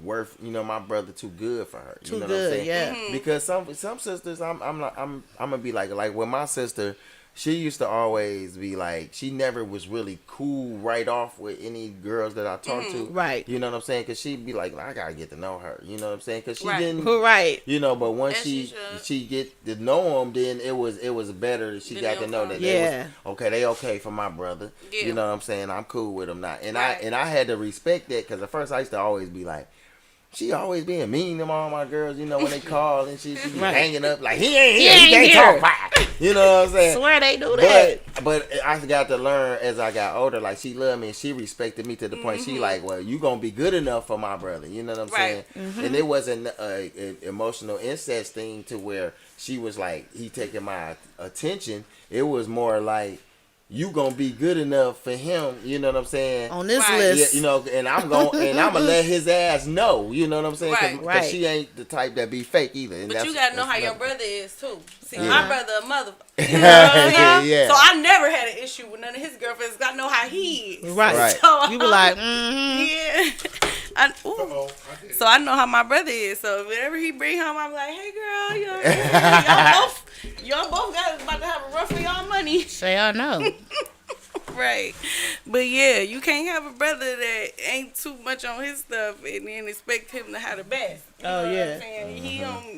worth, my brother too good for her. Too You know good, what I'm saying? yeah. Because some sisters, I'm gonna be like with my sister. She used to always be like, she never was really cool right off with any girls that I talked to. Right. You know what I'm saying? Because she'd be like, I gotta get to know her. You know what I'm saying? Because she Right. didn't. Right. But once As she she should. she get to know them, then it was better. She Then got to they'll know come. that Yeah. they okay for my brother. Yeah. You know what I'm saying? I'm cool with them now, and Right. I had to respect that because at first I used to always be like, she always being mean to all my girls. When they call and she be Right. hanging up like he ain't here, He he ain't can't here. talk back. You know what I'm saying? Swear they do that. But I got to learn as I got older. Like she loved me and she respected me to the point she like, well, you gonna be good enough for my brother. You know what I'm Right. saying? And it wasn't an emotional incest thing to where she was like, he taking my attention. It was more like, you gonna be good enough for him. You know what I'm saying? On this Right. list. Yeah, and I'm gonna let his ass know. You know what I'm saying? Right. Because she ain't the type that be fake either. And But you gotta know how your brother is too. See, Yeah. my brother a mother. You know what I'm saying? Yeah. So I never had an issue with none of his girlfriends. I know how he is. Right. Right. So You be like, mm-hmm. yeah. So I know how my brother is. So whenever he bring home, I'm like, hey girl, y'all both got about to have a run for y'all money. Say I know. Right. But yeah, you can't have a brother that ain't too much on his stuff and then expect him to have the best. You Oh, know yeah. What I'm saying?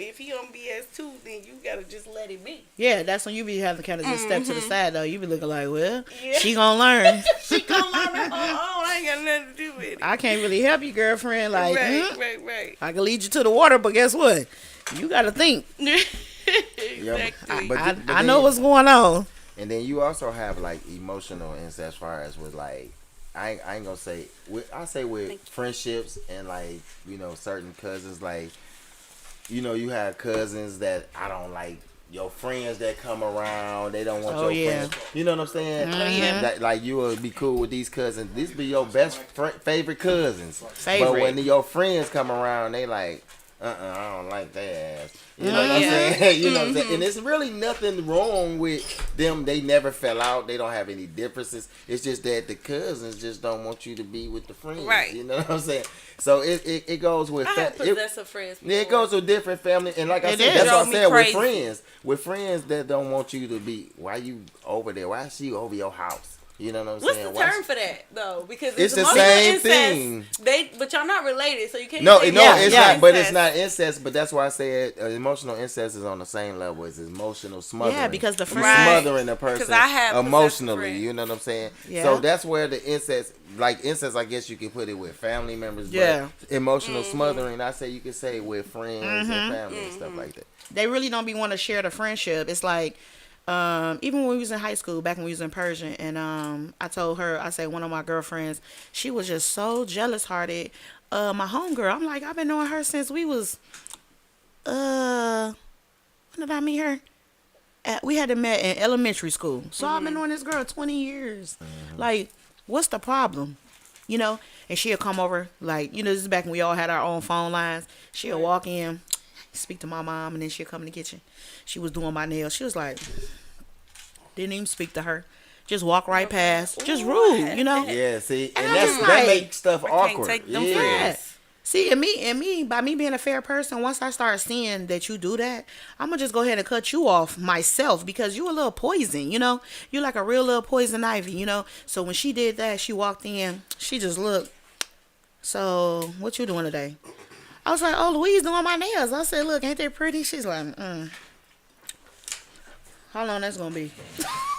If he on BS too, then you gotta just let it be. Yeah, that's when you be having to kind of just step to the side though. You be looking like, well, Yeah. she gonna learn. She come on her own. I ain't got nothing to do with it. I can't really help you, girlfriend. Like, Right. I can lead you to the water, but guess what? You gotta think. Exactly. But I then- know what's going on. And then you also have like emotional incest as far as with like, I ain't gonna say, I say with friendships and like, certain cousins, like, you have cousins that I don't like, your friends that come around, they don't want Oh, your yeah. friends. You know what I'm saying? yeah. That, like you will be cool with these cousins. These be your best favorite cousins. Favorite. But when your friends come around, they like, I don't like that ass. You know what I'm Yeah. saying? You know what I'm saying? And it's really nothing wrong with them. They never fell out. They don't have any differences. It's just that the cousins just don't want you to be with the friends. Right. You know what I'm saying? So it goes with I had possessive friends. yeah, it goes with different family. And like I It said, is. that's what Drove I me said with crazy. friends. With friends that don't want you to be, why you over there? Why is she over your house? You know what I'm What's saying? the term for that though? Because It's the emotional same incest, thing. but y'all not related, so you can't. No, say no, Yeah, it's yeah. not. But it's not incest. But that's why I say emotional incest is on the same level as emotional smothering. Yeah, because the You friend- smothering a person I have possessive emotionally. friends. You know what I'm saying? Yeah. So that's where the incest, like incest, I guess you can put it with family members. Yeah. But emotional smothering, I say you could say with friends and family and stuff like that. They really don't be want to share the friendship. It's like, even when we was in high school, back when we was in Persian, and I told her, I said one of my girlfriends, she was just so jealous hearted. My homegirl, I'm like, I've been knowing her since we was, when did I meet her? We had met in elementary school. So I've been knowing this girl 20 years. Like, what's the problem? You know? And she'll come over, like, you know, this is back when we all had our own phone lines. She'll walk in, speak to my mom, and then she'll come in the kitchen. She was doing my nails. She was like, didn't even speak to her. Just walk right past. Just rude, you know? Yeah, see, and I'm that's just that like, makes stuff I can't awkward. take them Yeah. friends. See, and me, by me being a fair person, once I start seeing that you do that, I'm gonna just go ahead and cut you off myself because you a little poison, you know? You're like a real little poison ivy, you know? So when she did that, she walked in, she just looked, so what you doing today? I was like, oh, Louise doing my nails. I said, look, ain't they pretty? She's like, how long that's gonna be?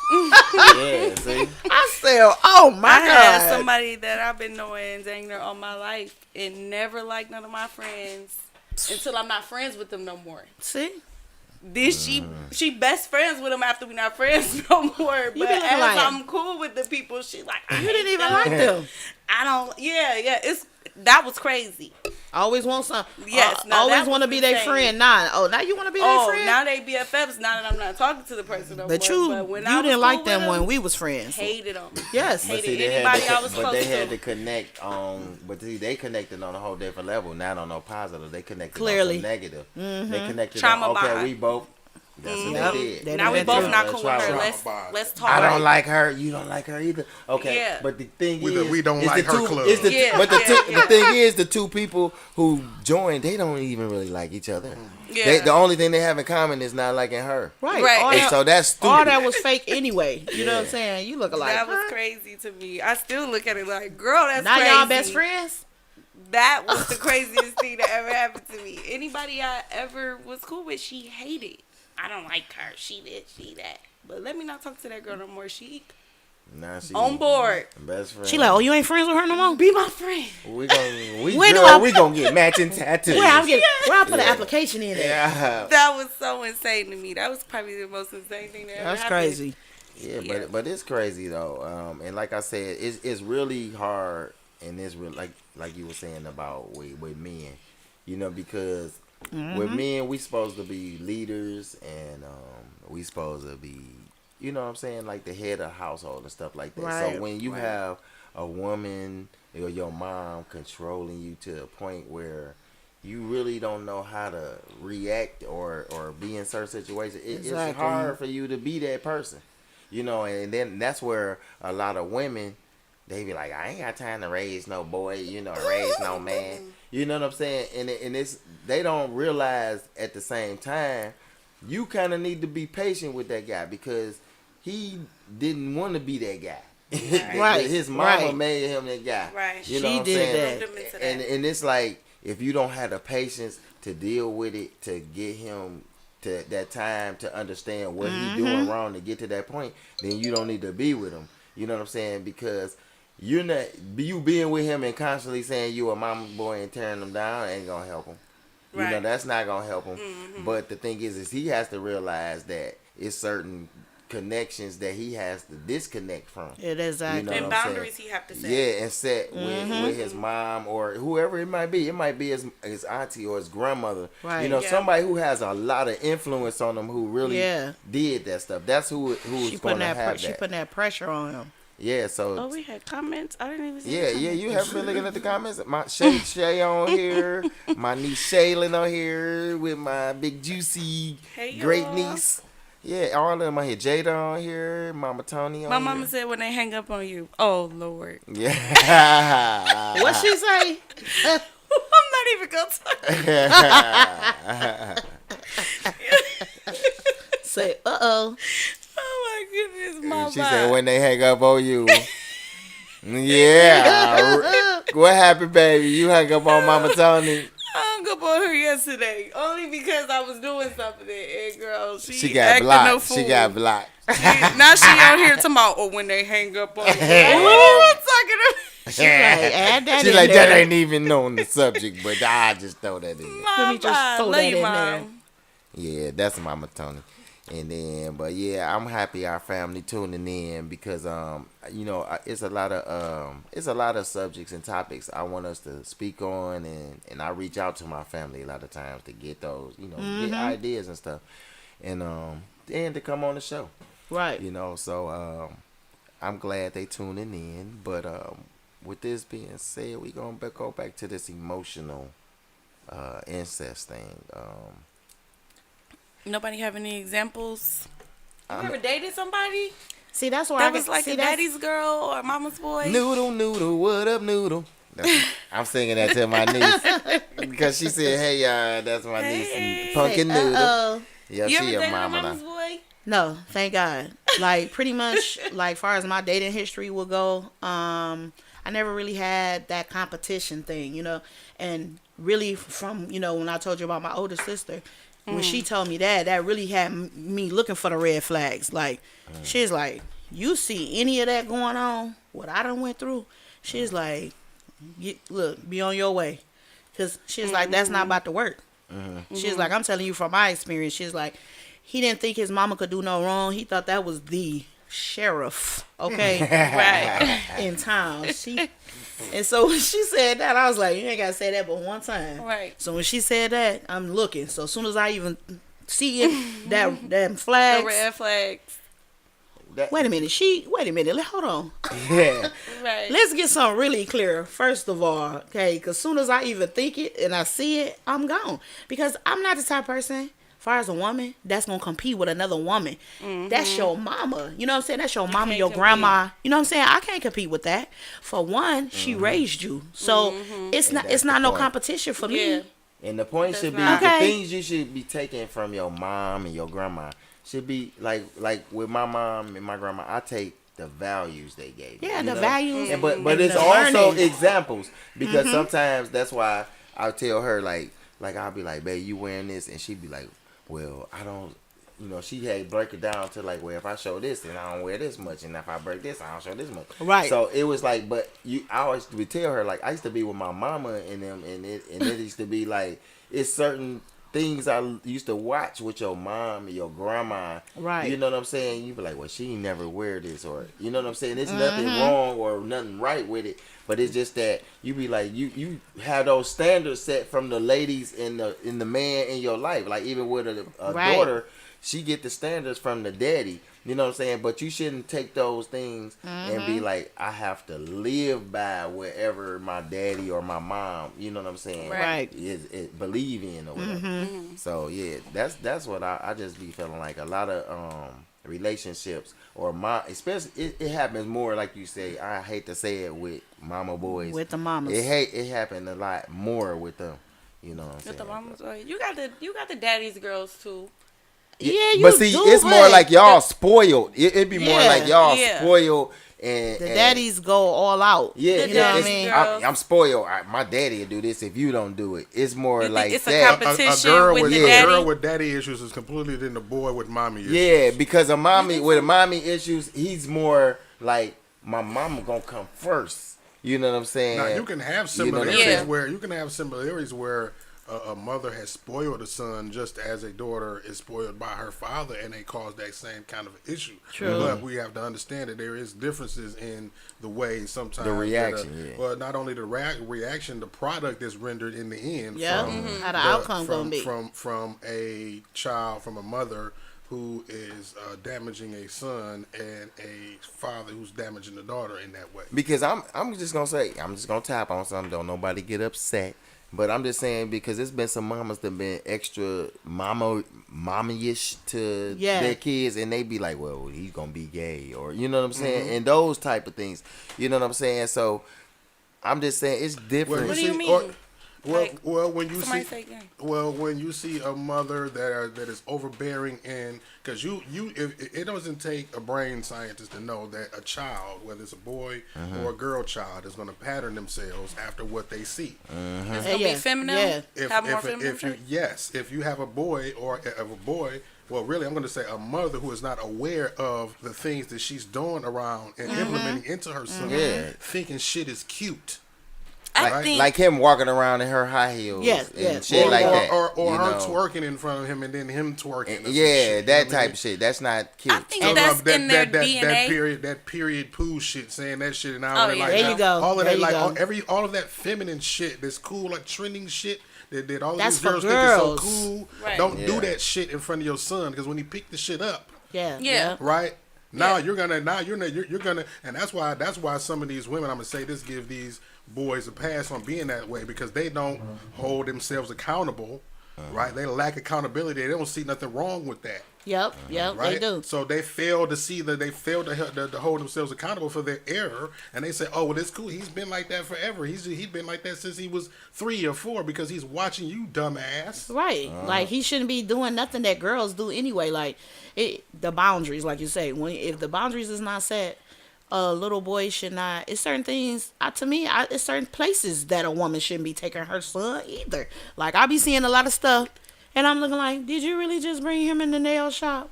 Yeah, see? I said, oh my I had God. somebody that I've been knowing dang near all my life and never liked none of my friends until I'm not friends with them no more. See? Then she best friends with them after we not friends no more. You But be looking as like- I'm cool with the people, she like I You didn't hate even them. like them. I don't. Yeah. That was crazy. Always want some. Yes, now always that want to was be their insane. friend. Now you want to be their Oh, friend. now they BFFs. Now that I'm not talking to the person no But more. But when I you was didn't like cool them with when we was friends. hated them. Yes. But Hated see, anybody I was but close they to. had to connect on. But see, they connected on a whole different level. Not on no positive. They connected Clearly. on some negative. They connected Trauma on. Okay, bond. we both. That's what Yep. they did. They Now we been both through not cool with her. trauma. Let's talk. I don't like her. You don't like her either. Okay, Yeah. but the thing We is, don't is like the her two, club. is the, Yeah, but the, yeah, yeah. the thing is, the two people who joined, they don't even really like each other. Yeah. The only thing they have in common is not liking her. Right. Right. All And that, so that's stupid. all that was fake anyway. You know what I'm Yeah. saying? You look alike. That was huh? crazy to me. I still look at it like, girl, that's Now crazy. y'all best friends? That was the craziest thing that ever happened to me. Anybody I ever was cool with, she hated. I don't like her. She this, she that. But let me not talk to that girl no more. She Nah, she on board. best friend. She like, oh, you ain't friends with her no more? Be my friend. Where do I- we gonna get matching tattoos. Where I put an application in there? Yeah, That was so insane to me. That was probably the most insane thing that ever That's happened. crazy. yeah, Yeah. but it's crazy though. And like I said, it's really hard, and it's real like you were saying about with men, you know, because with men we supposed to be leaders and we supposed to be, you know what I'm saying, like the head of the household and stuff like that. Right, So when you have a woman or your mom controlling you to a point where you really don't know how to react or be in certain situations, it's Exactly. hard for you to be that person, you know. And then that's where a lot of women, they be like, I ain't got time to raise no boy, you know, raise no man, you know what I'm saying. And it's, they don't realize at the same time, you kind of need to be patient with that guy because he didn't want to be that guy. Right. His mama Right. made him that guy. Right. You know She what I'm did saying? that. Moved him into And that. and it's like, if you don't have the patience to deal with it, to get him to that time to understand what he's doing wrong to get to that point, then you don't need to be with him. You know what I'm saying? Because you're not, you being with him and constantly saying you a mama boy and tearing him down ain't gonna help him. You know, Right. that's not gonna help him. But the thing is he has to realize that it's certain connections that he has to disconnect from. It exactly. You know And what I'm boundaries saying? he have to set. Yeah, and set with his mom or whoever it might be. It might be his auntie or his grandmother. Right. You know, Yeah. somebody who has a lot of influence on them who really Yeah. did that stuff. That's who's She going putting to that have she that. putting that pressure on him. Yeah, so Oh, we had comments. I didn't even see. yeah, the comments. you haven't been looking at the comments. My Shay on here, my niece Shaylin on here with my big juicy Hey, great y'all. niece. Yeah, all of them on here. Jada on here, Mama Tony on My here. mama said when they hang up on you. Oh Lord. Yeah. What she say? I'm not even gonna talk. Say, uh-oh. Oh my goodness. My She bad. said when they hang up on you. Yeah. What happened, baby? You hung up on Mama Tony. I hung up on her yesterday only because I was doing something. And girl, She got acting blocked. no fool. She got blocked. Now she out here talking about, oh, when they hang up on you. What are you talking about? She like, add that She in like there. that ain't even on the subject, but I just throw that in there. Let me just throw Love that you, in Mom. there. Yeah, that's Mama Tony. And then, but yeah, I'm happy our family tuning in because you know, it's a lot of subjects and topics I want us to speak on, and I reach out to my family a lot of times to get those, you know, get ideas and stuff, and to come on the show, Right. you know. So I'm glad they tuning in. But with this being said, we gonna go back to this emotional incest thing. Nobody have any examples? You ever dated somebody See, that's where that I was get, like see, a that's- daddy's girl or a mama's boy? Noodle, noodle, what up, noodle? I'm singing that to my niece because she said, "Hey, that's my Hey. niece, Pumpkin Noodle." Uh-oh. Yeah, You ever she a dated a mama mama's now. boy? No, thank God. Like pretty much, like far as my dating history will go, I never really had that competition thing, you know. And really, from when I told you about my older sister, when she told me that really had me looking for the red flags. Like she's like, you see any of that going on? What I done went through? She's like, look, be on your way, cause she's like, that's not about to work. She's like, I'm telling you from my experience. She's like, he didn't think his mama could do no wrong. He thought that was the sheriff, okay, Right. in town. And so when she said that, I was like, you ain't gotta say that but one time. Right. So when she said that, I'm looking. So as soon as I even see it, that flags. The red flags. Wait a minute. Hold on. Yeah, Right. Let's get something really clear. First of all, okay, because soon as I even think it and I see it, I'm gone. Because I'm not the type of person, as far as a woman, that's going to compete with another woman. That's your mama. You know what I'm saying? That's your mama, can't your compete. grandma. You know what I'm saying? I can't compete with that. For one, she raised you. So it's And not that's it's not the no point. competition for Yeah. me. and the point That's should be not- the Okay. things you should be taking from your mom and your grandma should be like with my mom and my grandma. I take the values they gave me. Yeah, you the know? values. And but and it's the also learning. examples because sometimes that's why I'll tell her like I'll be like, babe, you wearing this, and she'd be like, well, I don't. You know, she had break it down to like, well, if I show this, then I don't wear this much, and if I break this, I don't show this much. Right. So it was like, but I always would tell her like, I used to be with my mama and them, and it used to be like, it's certain things I used to watch with your mom and your grandma. Right. You know what I'm saying? You be like, well, she ain't never wear this, or you know what I'm saying? There's nothing wrong or nothing right with it, but it's just that you be like, you have those standards set from the ladies in the man in your life. Like even with a Right. daughter, she get the standards from the daddy. You know what I'm saying? But you shouldn't take those things and be like, I have to live by wherever my daddy or my mom, you know what I'm saying? Right. Is believe in or whatever. So yeah, that's what I just be feeling like a lot of relationships or especially it happens more like you say. I hate to say it with mama boys. With the mamas. It happened a lot more with them. You know what I'm saying? With the mama's boy. You got the daddy's girls too. Yeah, you but see, do, it's more but like y'all spoiled. It'd be more Yeah. like y'all Yeah. spoiled and the and- daddies go all out. Yeah, you know what I it's- mean. girls. I'm spoiled. My daddy will do this if you don't do it. It's more You think like it's a that. competition girl with with the a daddy? girl with daddy issues is completely different than a boy with mommy issues. Yeah, because a mommy with a mommy issues, he's more like my mama gonna come first. You know what I'm saying? Now you can have You know what I'm similarities saying? where a mother has spoiled a son just as a daughter is spoiled by her father, and they cause that same kind of issue. True. But we have to understand that there is differences in the way sometimes The reaction, that, yeah. well, not only the reaction, the product is rendered in the end. Yeah. From How the outcome gonna be. from a child, from a mother who is damaging a son, and a father who's damaging the daughter in that way. Because I'm just gonna tap on something. Don't nobody get upset. But I'm just saying because there's been some mamas that been extra mommy-ish to Yeah. their kids, and they be like, well, he's gonna be gay, or you know what I'm saying, and those type of things. You know what I'm saying? So I'm just saying it's different. What do you mean? Well, Like, well, when you somebody see, say gang. well, when you see a mother that is overbearing, and because if it doesn't take a brain scientist to know that a child, whether it's a boy or a girl child, is going to pattern themselves after what they see. It's gonna Yeah. be feminine. Yeah. Have more feminine. If you have a boy well, really, I'm going to say a mother who is not aware of the things that she's doing around and implementing into her son, thinking shit is cute. I think Like him walking around in her high heels and shit like that. Or you her know? twerking in front of him and then him twerking. Yeah, shit, that type of shit. That's not cute. I think that's in their DNA. That period poo shit, saying that shit, and I yeah. like There you go. all of There that, you like go. all of that feminine shit, that's cool, like trending shit. That all of That's these for girls think is so girls. cool. Right. Don't do Yeah. that shit in front of your son, because when he pick the shit up, Yeah. right now Yeah. you're gonna and that's why some of these women, I'm gonna say this, give these boys a pass on being that way, because they don't hold themselves accountable, right? They lack accountability. They don't see nothing wrong with that. Yep, Right, they do. so they fail to see that they fail to hold themselves accountable for their error, and they say, "Oh, well, it's cool. He's been like that forever. He's been like that since he was 3 or 4 because he's watching you, dumbass." Right. Like he shouldn't be doing nothing that girls do anyway. Like the boundaries, like you say, if the boundaries is not set, a little boy should not. It's certain things. To me, it's certain places that a woman shouldn't be taking her son either. Like I be seeing a lot of stuff, and I'm looking like, did you really just bring him in the nail shop?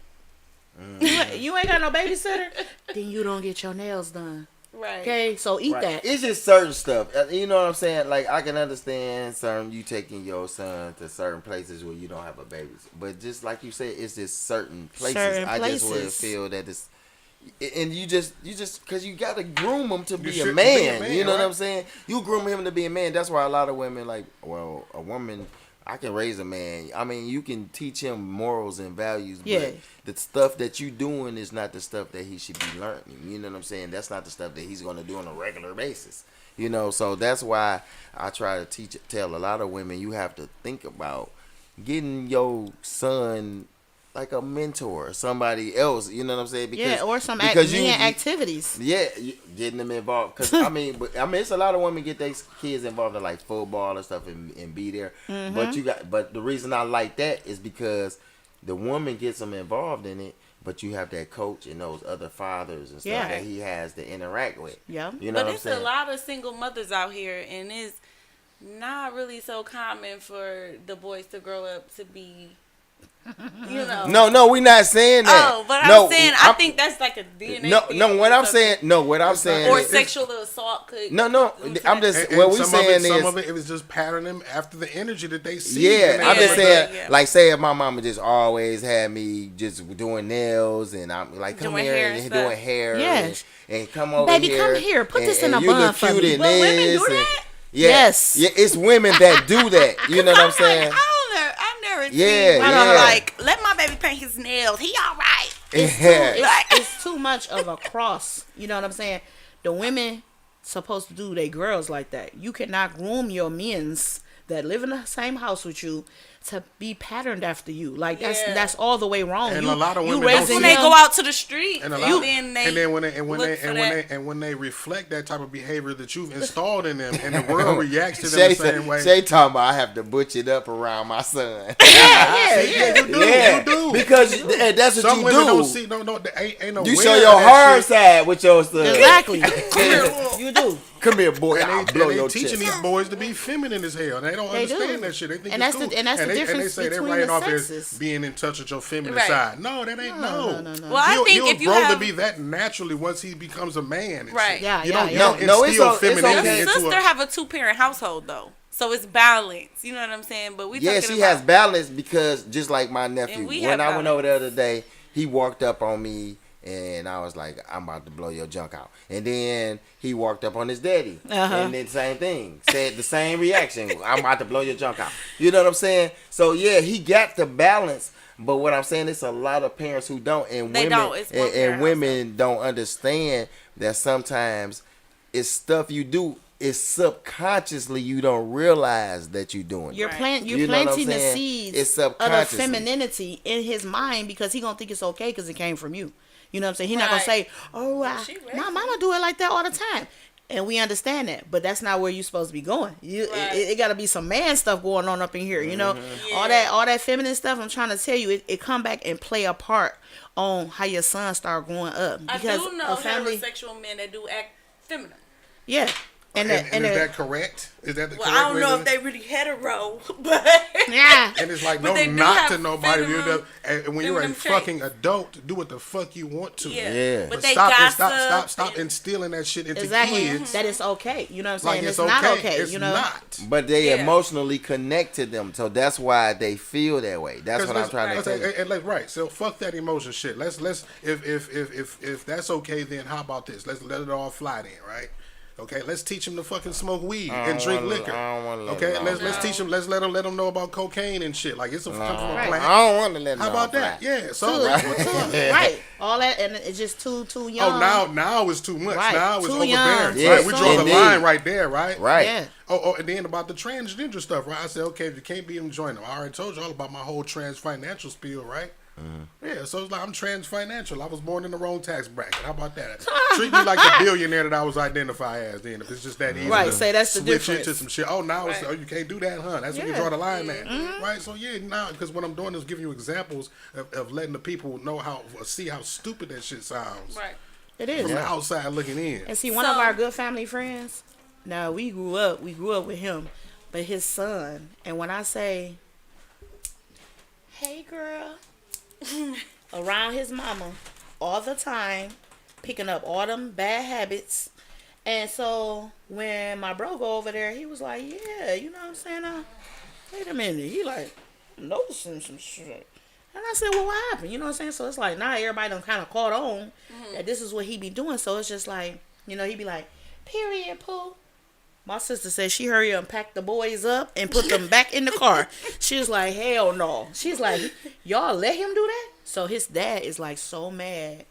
You ain't got no babysitter, then you don't get your nails done. Right. Okay, so eat that. It's just certain stuff. You know what I'm saying? Like I can understand you taking your son to certain places where you don't have a baby, but just like you said, it's just certain places. I just would feel that it's. And you just because you gotta groom him to be a man. You know what I'm saying? You groom him to be a man. That's why a lot of women like, well, a woman, I can raise a man. I mean, you can teach him morals and values, but the stuff that you doing is not the stuff that he should be learning. You know what I'm saying? That's not the stuff that he's gonna do on a regular basis. You know, so that's why I try to tell a lot of women, you have to think about getting your son like a mentor, somebody else, you know what I'm saying? Because, or some activities. Yeah, getting them involved. Cause it's a lot of women get their kids involved in like football and stuff and be there. But the reason I like that is because the woman gets them involved in it, but you have that coach and those other fathers and stuff that he has to interact with. Yeah, you know what I'm saying? But it's a lot of single mothers out here, and it's not really so common for the boys to grow up to be. You know. No, we're not saying that. Oh, but I'm saying I think that's like a DNA thing. What I'm saying or is, sexual assault could. No, I'm just And what we some saying is some of it was just patterning after the energy that they see. Yeah, I'm just saying, yeah. like, say if my mama just always had me just doing nails and I'm like, come Doing here hair and and doing stuff. hair, Yes. and come over Baby, here, come here. Put this in a you bun look for cute me. in Well, women this, do and- that? Yeah, Yes. yeah, it's women that do that. You know what I'm saying? I've never Yeah, seen yeah. like, let my baby paint his nails. He all right. It's too much of a cross. You know what I'm saying? The women supposed to do their girls like that. You cannot groom your men's that live in the same house with you to be patterned after you. Like that's all the way wrong. And you, a lot of you women raising When they them- go out to the street, And when they reflect that type of behavior that you've installed in them, and the world reacts to them the same way. Shay talking about I have to butch it up around my son. yeah. You do. Because that's what Some you women do. don't see. No, ain't no. You aware show of your that hard shit. side with your son. Exactly. You do. Come here, boy. And I'll they, blow and they your teaching chest. these boys to be feminine as hell. They don't They do. understand that shit. They think And it's that's cool. and that's the they difference say they're between writing the off sexes. as being in touch with your feminine Right. side. No, that ain't no. Well, I think he'll if you grow have to be that naturally once he becomes a man. And Right. shit. Yeah, You yeah, don't, yeah. you don't No, it's instill okay. femininity your into sister a. have a 2-parent household though, so it's balanced. You know what I'm saying? But we Yeah, talking she about, has balance because just like my nephew, And we when have I went over the other day, he walked up on me and I was like, I'm about to blow your junk out. And then he walked up on his daddy and did the same thing. Said the same reaction. I'm about to blow your junk out. You know what I'm saying? So yeah, he got the balance. But what I'm saying, it's a lot of parents who don't, and They women don't. It's one and parent women don't understand that sometimes it's stuff you do. It's subconsciously you don't realize that you're doing. You're Right. you're You know what I'm planting the saying? seeds It's of the subconsciously. femininity in his mind because he gonna think it's okay because it came from you. You know what I'm saying? He's not gonna Right. say, "Oh, She my mama do it like that all the time." And we understand that, but that's not where you're supposed to be going. Right. It got to be some man stuff going on up in here, you know. Yeah. All that feminine stuff. I'm trying to tell you, it come back and play a part on how your son start growing up. I Because do know a family, heterosexual men that do act feminine. yeah, And is that correct? Is that the Well, correct I don't way know to- if they really hetero, but yeah. And it's like, But no, they do not have to nobody. feminine- And when you're a feminine fucking traits. adult, do what the fuck you want to. yeah. Yeah. But they stop gossip. stop instilling that shit into Exactly. kids. That is okay. You know what I'm saying? Like It's not okay. It's you know. not. But they Yeah. emotionally connect to them, so that's why they feel that way. That's what I'm trying to tell you. Right. So fuck that emotion shit. Let's if that's okay, then how about this? Let's let it all fly then, right? Okay, let's teach them to fucking smoke weed and drink liquor. I don't wanna let Okay, them let's teach them. Let's let them know about cocaine and shit. Like it's a comes from a Right. plant. I don't want to let them How about that? Yeah. So Right. All that, and it's just too young. oh now it's too much. Right. Now it's Too overbearing. young. Yeah. Right. We draw the Indeed. line right there. Right. Right. Yeah. Oh, and then about the transgender stuff, right? I said, okay, if you can't be them, join them. I already told you all about my whole trans financial spiel, right? Yeah, so it's like I'm trans financial. I was born in the wrong tax bracket. How about that? Treat me like the billionaire that I was identified as. Then, if it's just that easy, Right, to say that's the switch difference. into some shit. Oh, now it's Right. oh you can't do that, huh? That's when you Yeah. draw the line, man. Right? So yeah, now because what I'm doing is giving you examples of letting the people know see how stupid that shit sounds Right. It is. from the outside looking in. And see, one of So- our good family friends. Now we grew up with him, but his son. And when I say, "Hey, girl," around his mama all the time, picking up all them bad habits. And so when my bro go over there, he was like, "Yeah, you know what I'm saying? Wait a minute." He like, "I'm noticing some shit." And I said, "Well, what happened?" You know what I'm saying? So it's like now everybody done kind of caught on that this is what he be doing. So it's just like, you know, he be like, "Period, Pooh." My sister said she hurry up and pack the boys up and put them back in the car. She was like, "Hell no." She's like, "Y'all let him do that?" So his dad is like so mad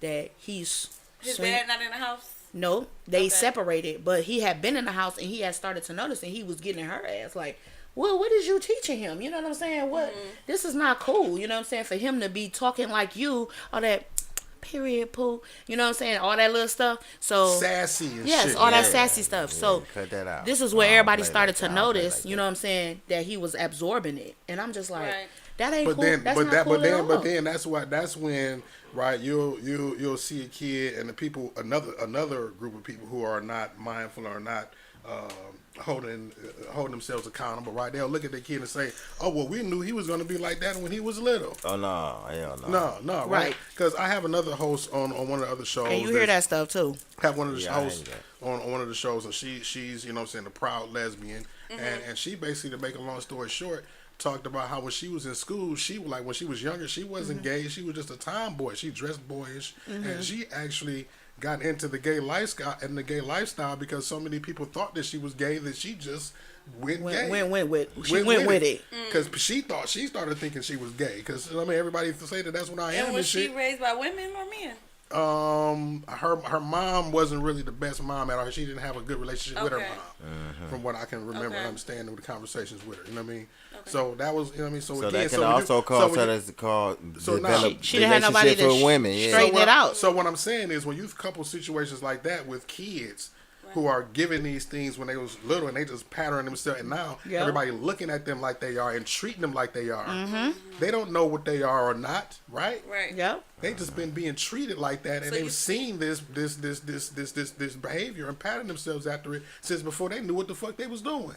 that he's His swing- dad not in the house. No, they Okay. separated, but he had been in the house and he had started to notice, and he was getting her ass like, "Well, what is you teaching him?" You know what I'm saying? What this is not cool. You know what I'm saying? For him to be talking like you, all that period Pooh. You know what I'm saying? All that little stuff. So Sassy and yes, shit. all that Yeah. sassy stuff. So Yeah, cut that out. this is where I don't everybody play started like to that. I don't play notice. like You know what I'm saying? That he was absorbing it, and I'm just like, Right. that ain't But cool. then, That's but not that, cool but then, at all. but then that's when, right? You'll see a kid and the people, another group of people who are not mindful or not holding themselves accountable. Right? They'll look at their kid and say, "Oh, well, we knew he was going to be like that when he was little." Oh no, hell no. No, right? Right. Because I have another host on one of the other shows. And you hear that stuff too. Have one of the Yeah, I hosts hear on one of the shows, and she's you know what I'm saying, a proud lesbian, and she basically, to make a long story short, talked about how when she was in school, she like when she was younger, she wasn't gay, she was just a tomboy. She dressed boyish, and she actually got into the gay lifestyle because so many people thought that she was gay that she just went gay. Went with it. Because she thought, she started thinking she was gay. Because I mean, everybody say that that's what I am And and was she shit. raised by women or men? Her mom wasn't really the best mom at all. She didn't have a good relationship with her Okay. mom, from what I can remember and Okay. understand with the conversations with her. You know what I mean? So that was, you know what I mean. So, So again, that can when also you, cause so when so you- that's called So now- develop She didn't have nobody relationship to with women. Yeah. straighten it out. So what I'm saying is, when you couple situations like that with kids who are given these things when they was little and they just pattern themselves, and now Yep. everybody looking at them like they are and treating them like they are. Mm-hmm. They don't know what they are or not, right? Right. Yep. They just been being treated like that, and So they've you- seen this behavior and pattern themselves after it since before they knew what the fuck they was doing.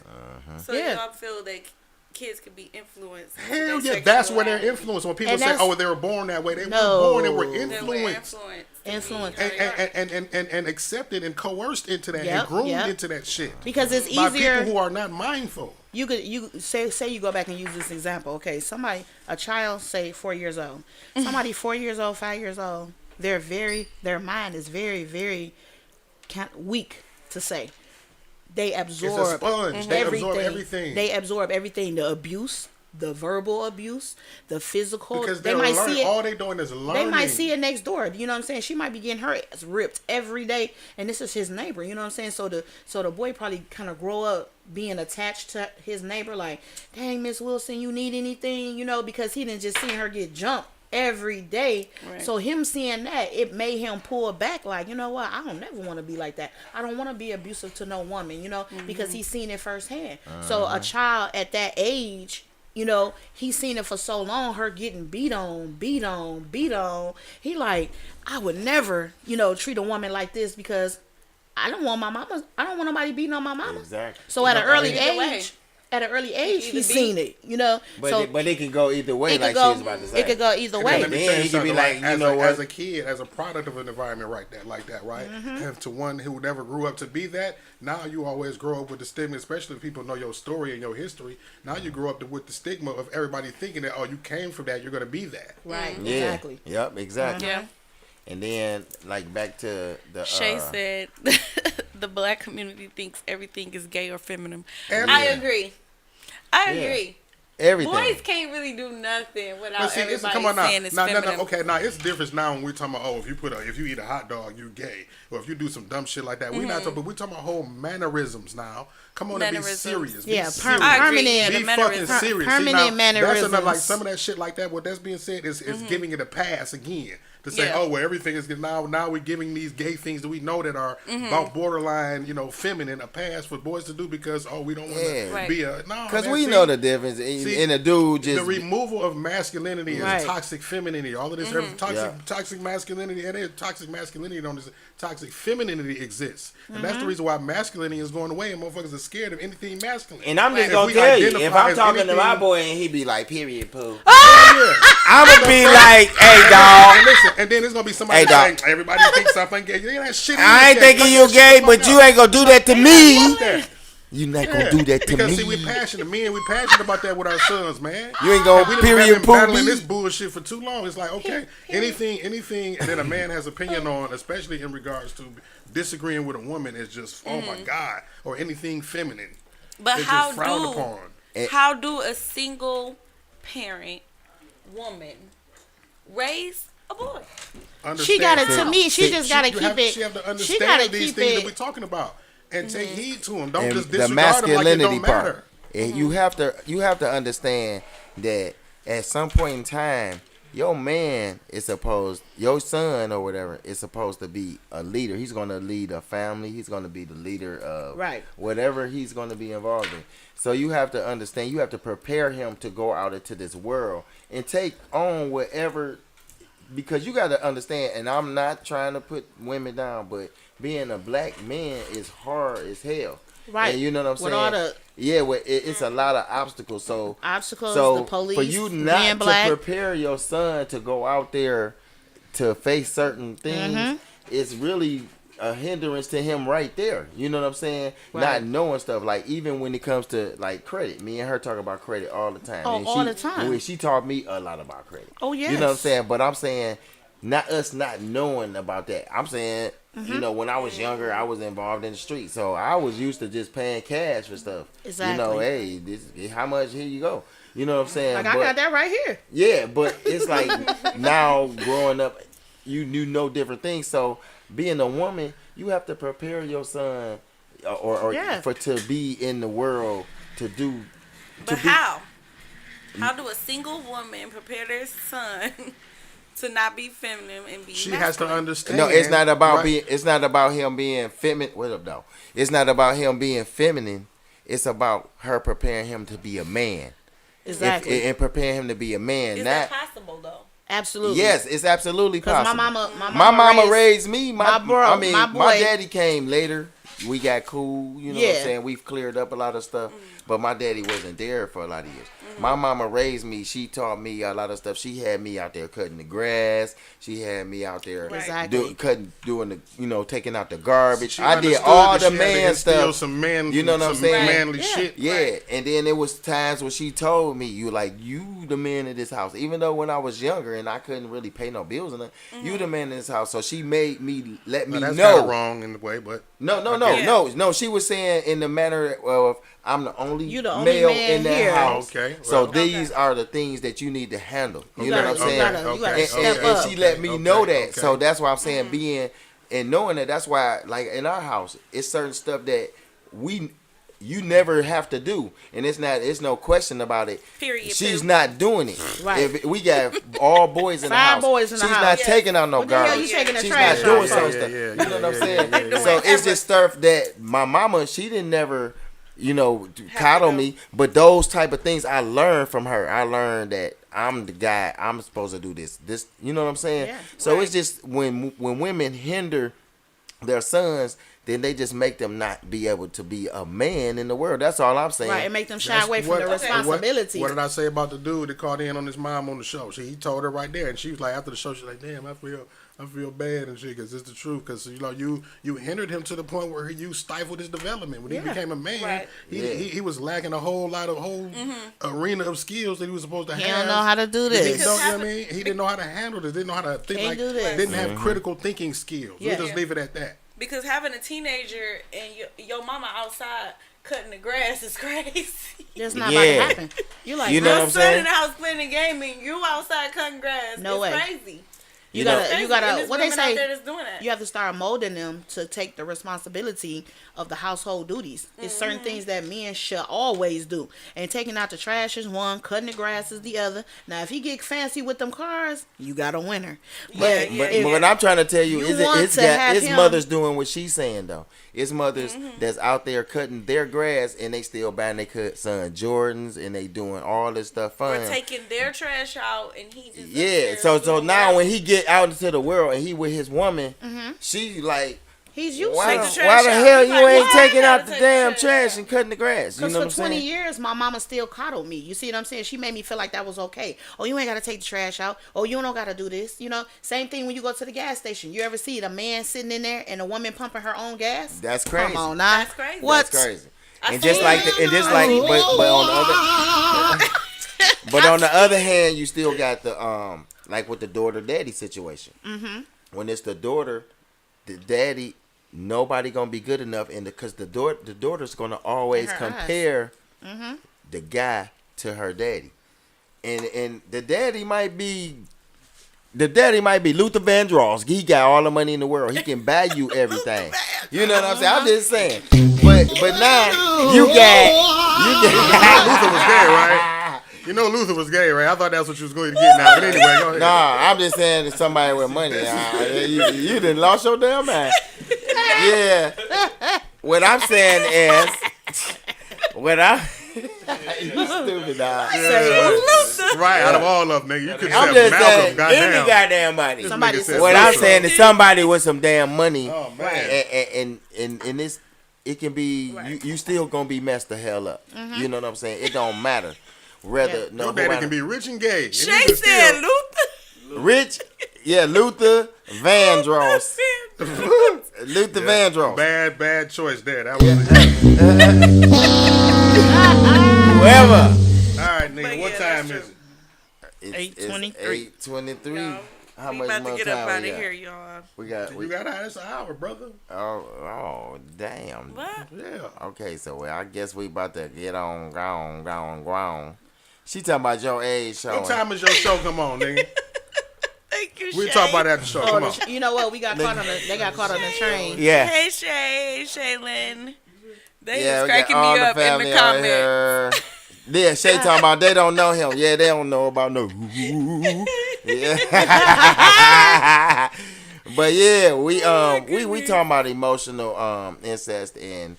So Yeah. y'all feel that kids could be influenced. into Hell their yeah, that's where they're sexuality. influenced. When people And say, that's- "Oh, they were born that way," they No. were born and were They were influenced. Influence. And accepted and coerced into that Yep, and groomed yep. into that shit Because it's by easier. people who are not mindful. You say you go back and use this example. Okay, a child, say 4 years old. Somebody 4 years old, 5 years old. Their mind is very, very weak to say. They absorb It's a sponge. They absorb everything. They absorb everything. The abuse, the verbal abuse, the physical. Because they they're might learning. see it. All they doing is learning. They might see it next door. You know what I'm saying? She might be getting her ass ripped every day, and this is his neighbor. You know what I'm saying? So the boy probably kind of grow up being attached to his neighbor. Like, dang, Miss Wilson, you need anything? You know, because he didn't just see her get jumped every day. Right. So him seeing that, it made him pull back. Like, you know what? I don't never want to be like that. I don't want to be abusive to no woman. You know, because he's seen it firsthand. So a child at that age, you know, he's seen it for so long, her getting beat on. He like, I would never, you know, treat a woman like this because I don't want nobody beating on my mama. Exactly. So at an early Either way. age, he's seen it, you know. But so but it can go either way, it like could she go, was about to say. it could go either And way. let me Then tell you he could be something, like, you as know what? as a kid, as a product of an environment like that, right? And to one who never grew up to be that, now you always grow up with the stigma, especially if people know your story and your history. Now you grow up with the stigma of everybody thinking that, oh, you came from that, you're going to be that. Right, Yeah. exactly. Yep, exactly. Yeah. And then like back to the Shay said the black community thinks everything is gay or feminine. Everything. I agree. I agree. everything. Boys can't really do nothing But without see, everybody come on now. saying it's No, feminine. okay, now it's different now when we're talking about, oh, if you eat a hot dog, you gay. Or if you do some dumb shit like that. We're not talking, but we're talking about whole mannerisms now. Come on and be Mannerisms. serious. Yeah, be serious. I agree. permanent. Yeah, Be the fucking mannerisms. serious. Permanent See, now, mannerisms. That's another, like some of that shit like that. What that's being said is giving it a pass again. To say, Yeah. oh, well, everything is now we're giving these gay things that we know that are about borderline, feminine, a pass for boys to do because we don't want to Yeah. Right. be a no. Because man, we see, know the difference in a dude just. the removal of masculinity Right. is toxic femininity. All of this toxic masculinity and toxic masculinity don't exist. Toxic femininity exists, and that's the reason why masculinity is going away. And motherfuckers are scared of anything masculine. and I'm just If gonna we tell you, if identify I'm as talking to my anything- boy and he be like, "Period, poo," Yeah. I'm gonna be like, "Hey, And dog, listen, and then there's gonna be somebody Hey, dog. saying everybody thinks something gay. You ain't that shit. I ain't gay. thinking Fuck you that shit gay, the but fuck you up. ain't gonna do that to me. Fuck that. You not gonna do that to Because me. see, we passionate, we passionate about that with our sons, man. You ain't gonna And we done period been poo battling me. this bullshit for too long. It's like, okay, anything that a man has opinion on, especially in regards to disagreeing with a woman, is just, oh my god, or anything feminine. But It's just frowned upon. how do a single parent woman raise a boy? She gotta, Understand. to me, she See, just gotta You keep have, it. She have to She gotta understand these keep things that we're it. talking about and take heed to them. Don't And just the disregard them like it masculinity don't part. matter. And you have to understand that at some point in time, your son or whatever is supposed to be a leader. He's gonna lead a family. He's gonna be the leader of Right. whatever he's gonna be involved in. So you have to understand. You have to prepare him to go out into this world and take on whatever. Because you got to understand, and I'm not trying to put women down, but being a black man is hard as hell. Right. And you know what I'm saying? With all the Yeah, well, it's a lot of obstacles. So obstacles, so the police, for you being not to black. prepare your son to go out there to face certain things, Mm-hmm. it's really a hindrance to him right there. You know what I'm saying? Right. Not knowing stuff, like even when it comes to like credit. Me and her talk about credit all the time. Oh, And all the time. She taught me a lot about credit. Oh, You know what I'm yes. saying? But I'm saying not us not knowing about that. I'm saying, Mm-hmm. you know, when I was younger, I was involved in the street, so I was used to just paying cash for stuff. You know, Exactly. hey, this how much? Here you go. You know what I'm saying? Like, I got that right here. Yeah, but it's like now growing up, you know different things. So being a woman, you have to prepare your son, or Yeah. to be in the world to do. But how? How do a single woman prepare their son to not be feminine and be She masculine? has to understand. No, it's not about right? being. It's not about him being feminine. What up, though? It's not about him being feminine. It's about her preparing him to be a man. Exactly. And preparing him to be a man. Is Not that possible though? Absolutely. yes, it's absolutely Because possible. my mama raised me. my bro- my boy. my daddy came later. We got cool. You know what I'm Yeah. saying? We've cleared up a lot of stuff. But my daddy wasn't there for a lot of years. My mama raised me. She taught me a lot of stuff. She had me out there cutting the grass. She had me out there Exactly. doing the, taking out the garbage. She I did understood all that the she had to man instill stuff. Some man, You know what I'm some saying? manly Yeah. shit. Yeah, and then there was times when she told me, you the man in this house. Even though when I was younger and I couldn't really pay no bills and nothing, you the man in this house. So she made me let me Now, that's know. kind of wrong in a way, but No. She was saying in the manner of I'm the only You the only male man in that here. house. Okay, So well. these are the things that you need to handle. You know gotta- what I'm you saying? gotta- you gotta and, step and up. she let me know that. Okay. So that's why I'm saying being and knowing that. That's why, like in our house, it's certain stuff that you never have to do, and it's no question about it. Period. She's not doing it. Right. If we got all boys in the 5 house, boys in the she's house. not Yes. taking out no What the hell garbage. you taking the She's trash not doing out some for? stuff. Yeah, You know what I'm saying? yeah. So it's just stuff that my mama, she didn't never, coddle me. But those type of things I learned from her. I learned that I'm the guy. I'm supposed to do this. This, you know what I'm saying? Yeah. So it's just when women hinder their sons, then they just make them not be able to be a man in the world. That's all I'm saying. Right, and make them shy That's away from what- the okay. responsibility. What did I say about the dude that called in on his mom on the show? He told her right there, and she was like, after the show, she's like, "Damn, I feel bad and shit, because it's the truth. Because you hindered him to the point where you stifled his development. When he became a man, Right. he was lacking a whole arena of skills that he was supposed to have. He don't know how to do He this. didn't know, you know what I mean? He didn't know how to handle this. Didn't know how to think. Can't do this. Didn't have critical thinking skills. Yeah. We'll just leave it at that. Because having a teenager and your mama outside cutting the grass is crazy. That's not about to Yeah. happen. You like, You know huh? what Your I'm son saying? in the house playing a game and you outside cutting grass. No it's way. crazy. You know- gotta, And what they there's women out say, there that's doing that. you have to start molding them to take the responsibility of the household duties. It's certain things that men should always do. And taking out the trash is one, cutting the grass is the other. Now, if he get fancy with them cars, you got a winner. But Yeah, But if- what I'm trying to tell you, You is want it's to have him- mothers doing what she's saying though. It's mothers that's out there cutting their grass and they still buying their son Jordans and they doing all this stuff fun. We're taking their trash out and he just Yeah, so now when he get out into the world and he with his woman, she like, he's used why, to the it. trash why the out. hell He's you like, ain't why I taking gotta out the take the damn trash trash out? and cutting the grass? You Because know for what I'm 20 saying? years, my mama still coddled me. You see what I'm saying? She made me feel like that was okay. Oh, you ain't got to take the trash out. Oh, you don't got to do this. Same thing when you go to the gas station. You ever see the man sitting in there and a woman pumping her own gas? That's crazy. Come on now. That's crazy. What? That's crazy. I And just seen like it. but on the other but on the other hand, you still got the like with the daughter daddy situation. When it's the daughter, the daddy, nobody gonna be good enough, and because the daughter's gonna always her compare the guy to her daddy, and the daddy might be. The daddy might be Luther Vandross. He got all the money in the world. He can buy you everything. You know what I'm saying? I'm just saying. But now you got Luther was gay, right? You know Luther was gay, right? I thought that's what you was going to get now. But anyway, go ahead. Nah, I'm just saying that somebody with money. You done lost your damn mind. Yeah. What I'm saying is, you stupid dog. Right, out of all of them, nigga. You could I'm have just Malcolm, saying, any goddamn. goddamn money. Somebody Nigga said What I'm Luther. saying is somebody with some damn money, Oh, man. and this, it can be you still gonna be messed the hell up. You know what I'm saying? It don't matter. Rather, no Your daddy matter- can be rich and gay. and you Shay can said still- Luther. rich. Yeah, Luther Vandross. Luther Vandross. Bad choice there. That was Whoever. All right, nigga. But What yeah, time that's is it? It's 8:23. 8:23. No, How we much about more to get up time out we of got? here, y'all. We got. You got out. It's an hour, brother. Oh, damn. What? Yeah. Okay, so I guess we about to get on, gone. She talking about your age show. What time is your show? Come on, nigga. Thank you, We'll Shay. talk about that at the show. Oh, Come on. you know what? They got caught on the train. Yeah. Hey, Shay, Shaylin. They Yeah, is we got cracking all me the up in family the on comments. here. Yeah, Shay talking about they don't know him. Yeah, they don't know about no. Yeah. But yeah, we talking about emotional incest and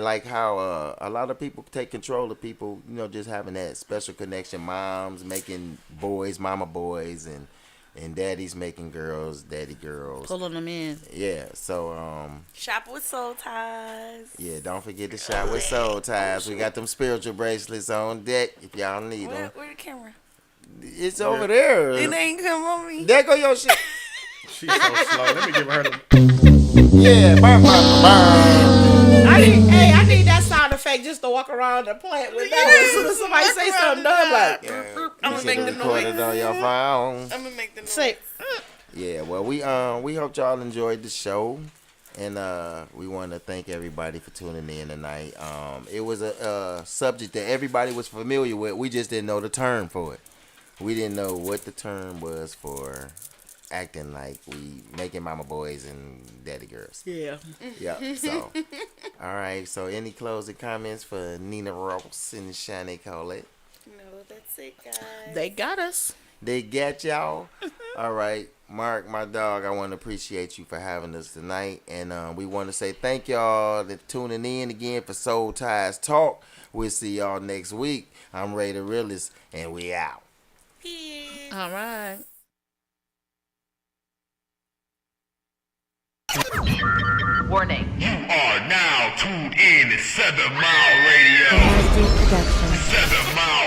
like how a lot of people take control of people, just having that special connection. Moms making boys, mama boys, and daddies making girls, daddy girls. Pulling them in. Yeah, so Shop with Soul Ties. yeah, don't forget to shop with Soul Ties. We got them spiritual bracelets on deck if y'all need them. Where the camera? It's over there. It ain't come on me. There go your shit. She's so slow. Let me give her the. Yeah, burn. I need that sound effect just to walk around the plant with that. As soon as somebody say something dumb, like, I'm gonna make the Record noise. it on your phone. I'm gonna make the noise. say, Yeah, well, we hope y'all enjoyed the show, and we want to thank everybody for tuning in tonight. It was a subject that everybody was familiar with. We just didn't know the term for it. We didn't know what the term was for acting like we making mama boys and daddy girls. Yeah. Yep. So, all right. So, any closing comments for Nina Ross and Shani Colette? No, that's it, guys. They got us. They got y'all. All right, Mark, my dog. I want to appreciate you for having us tonight, and we want to say thank y'all for tuning in again for Soul Ties Talk. We'll see y'all next week. I'm Ray the Realist, and we out. Peace. All right. Warning. You are now tuned in to 7 Mile Radio. 7 Mile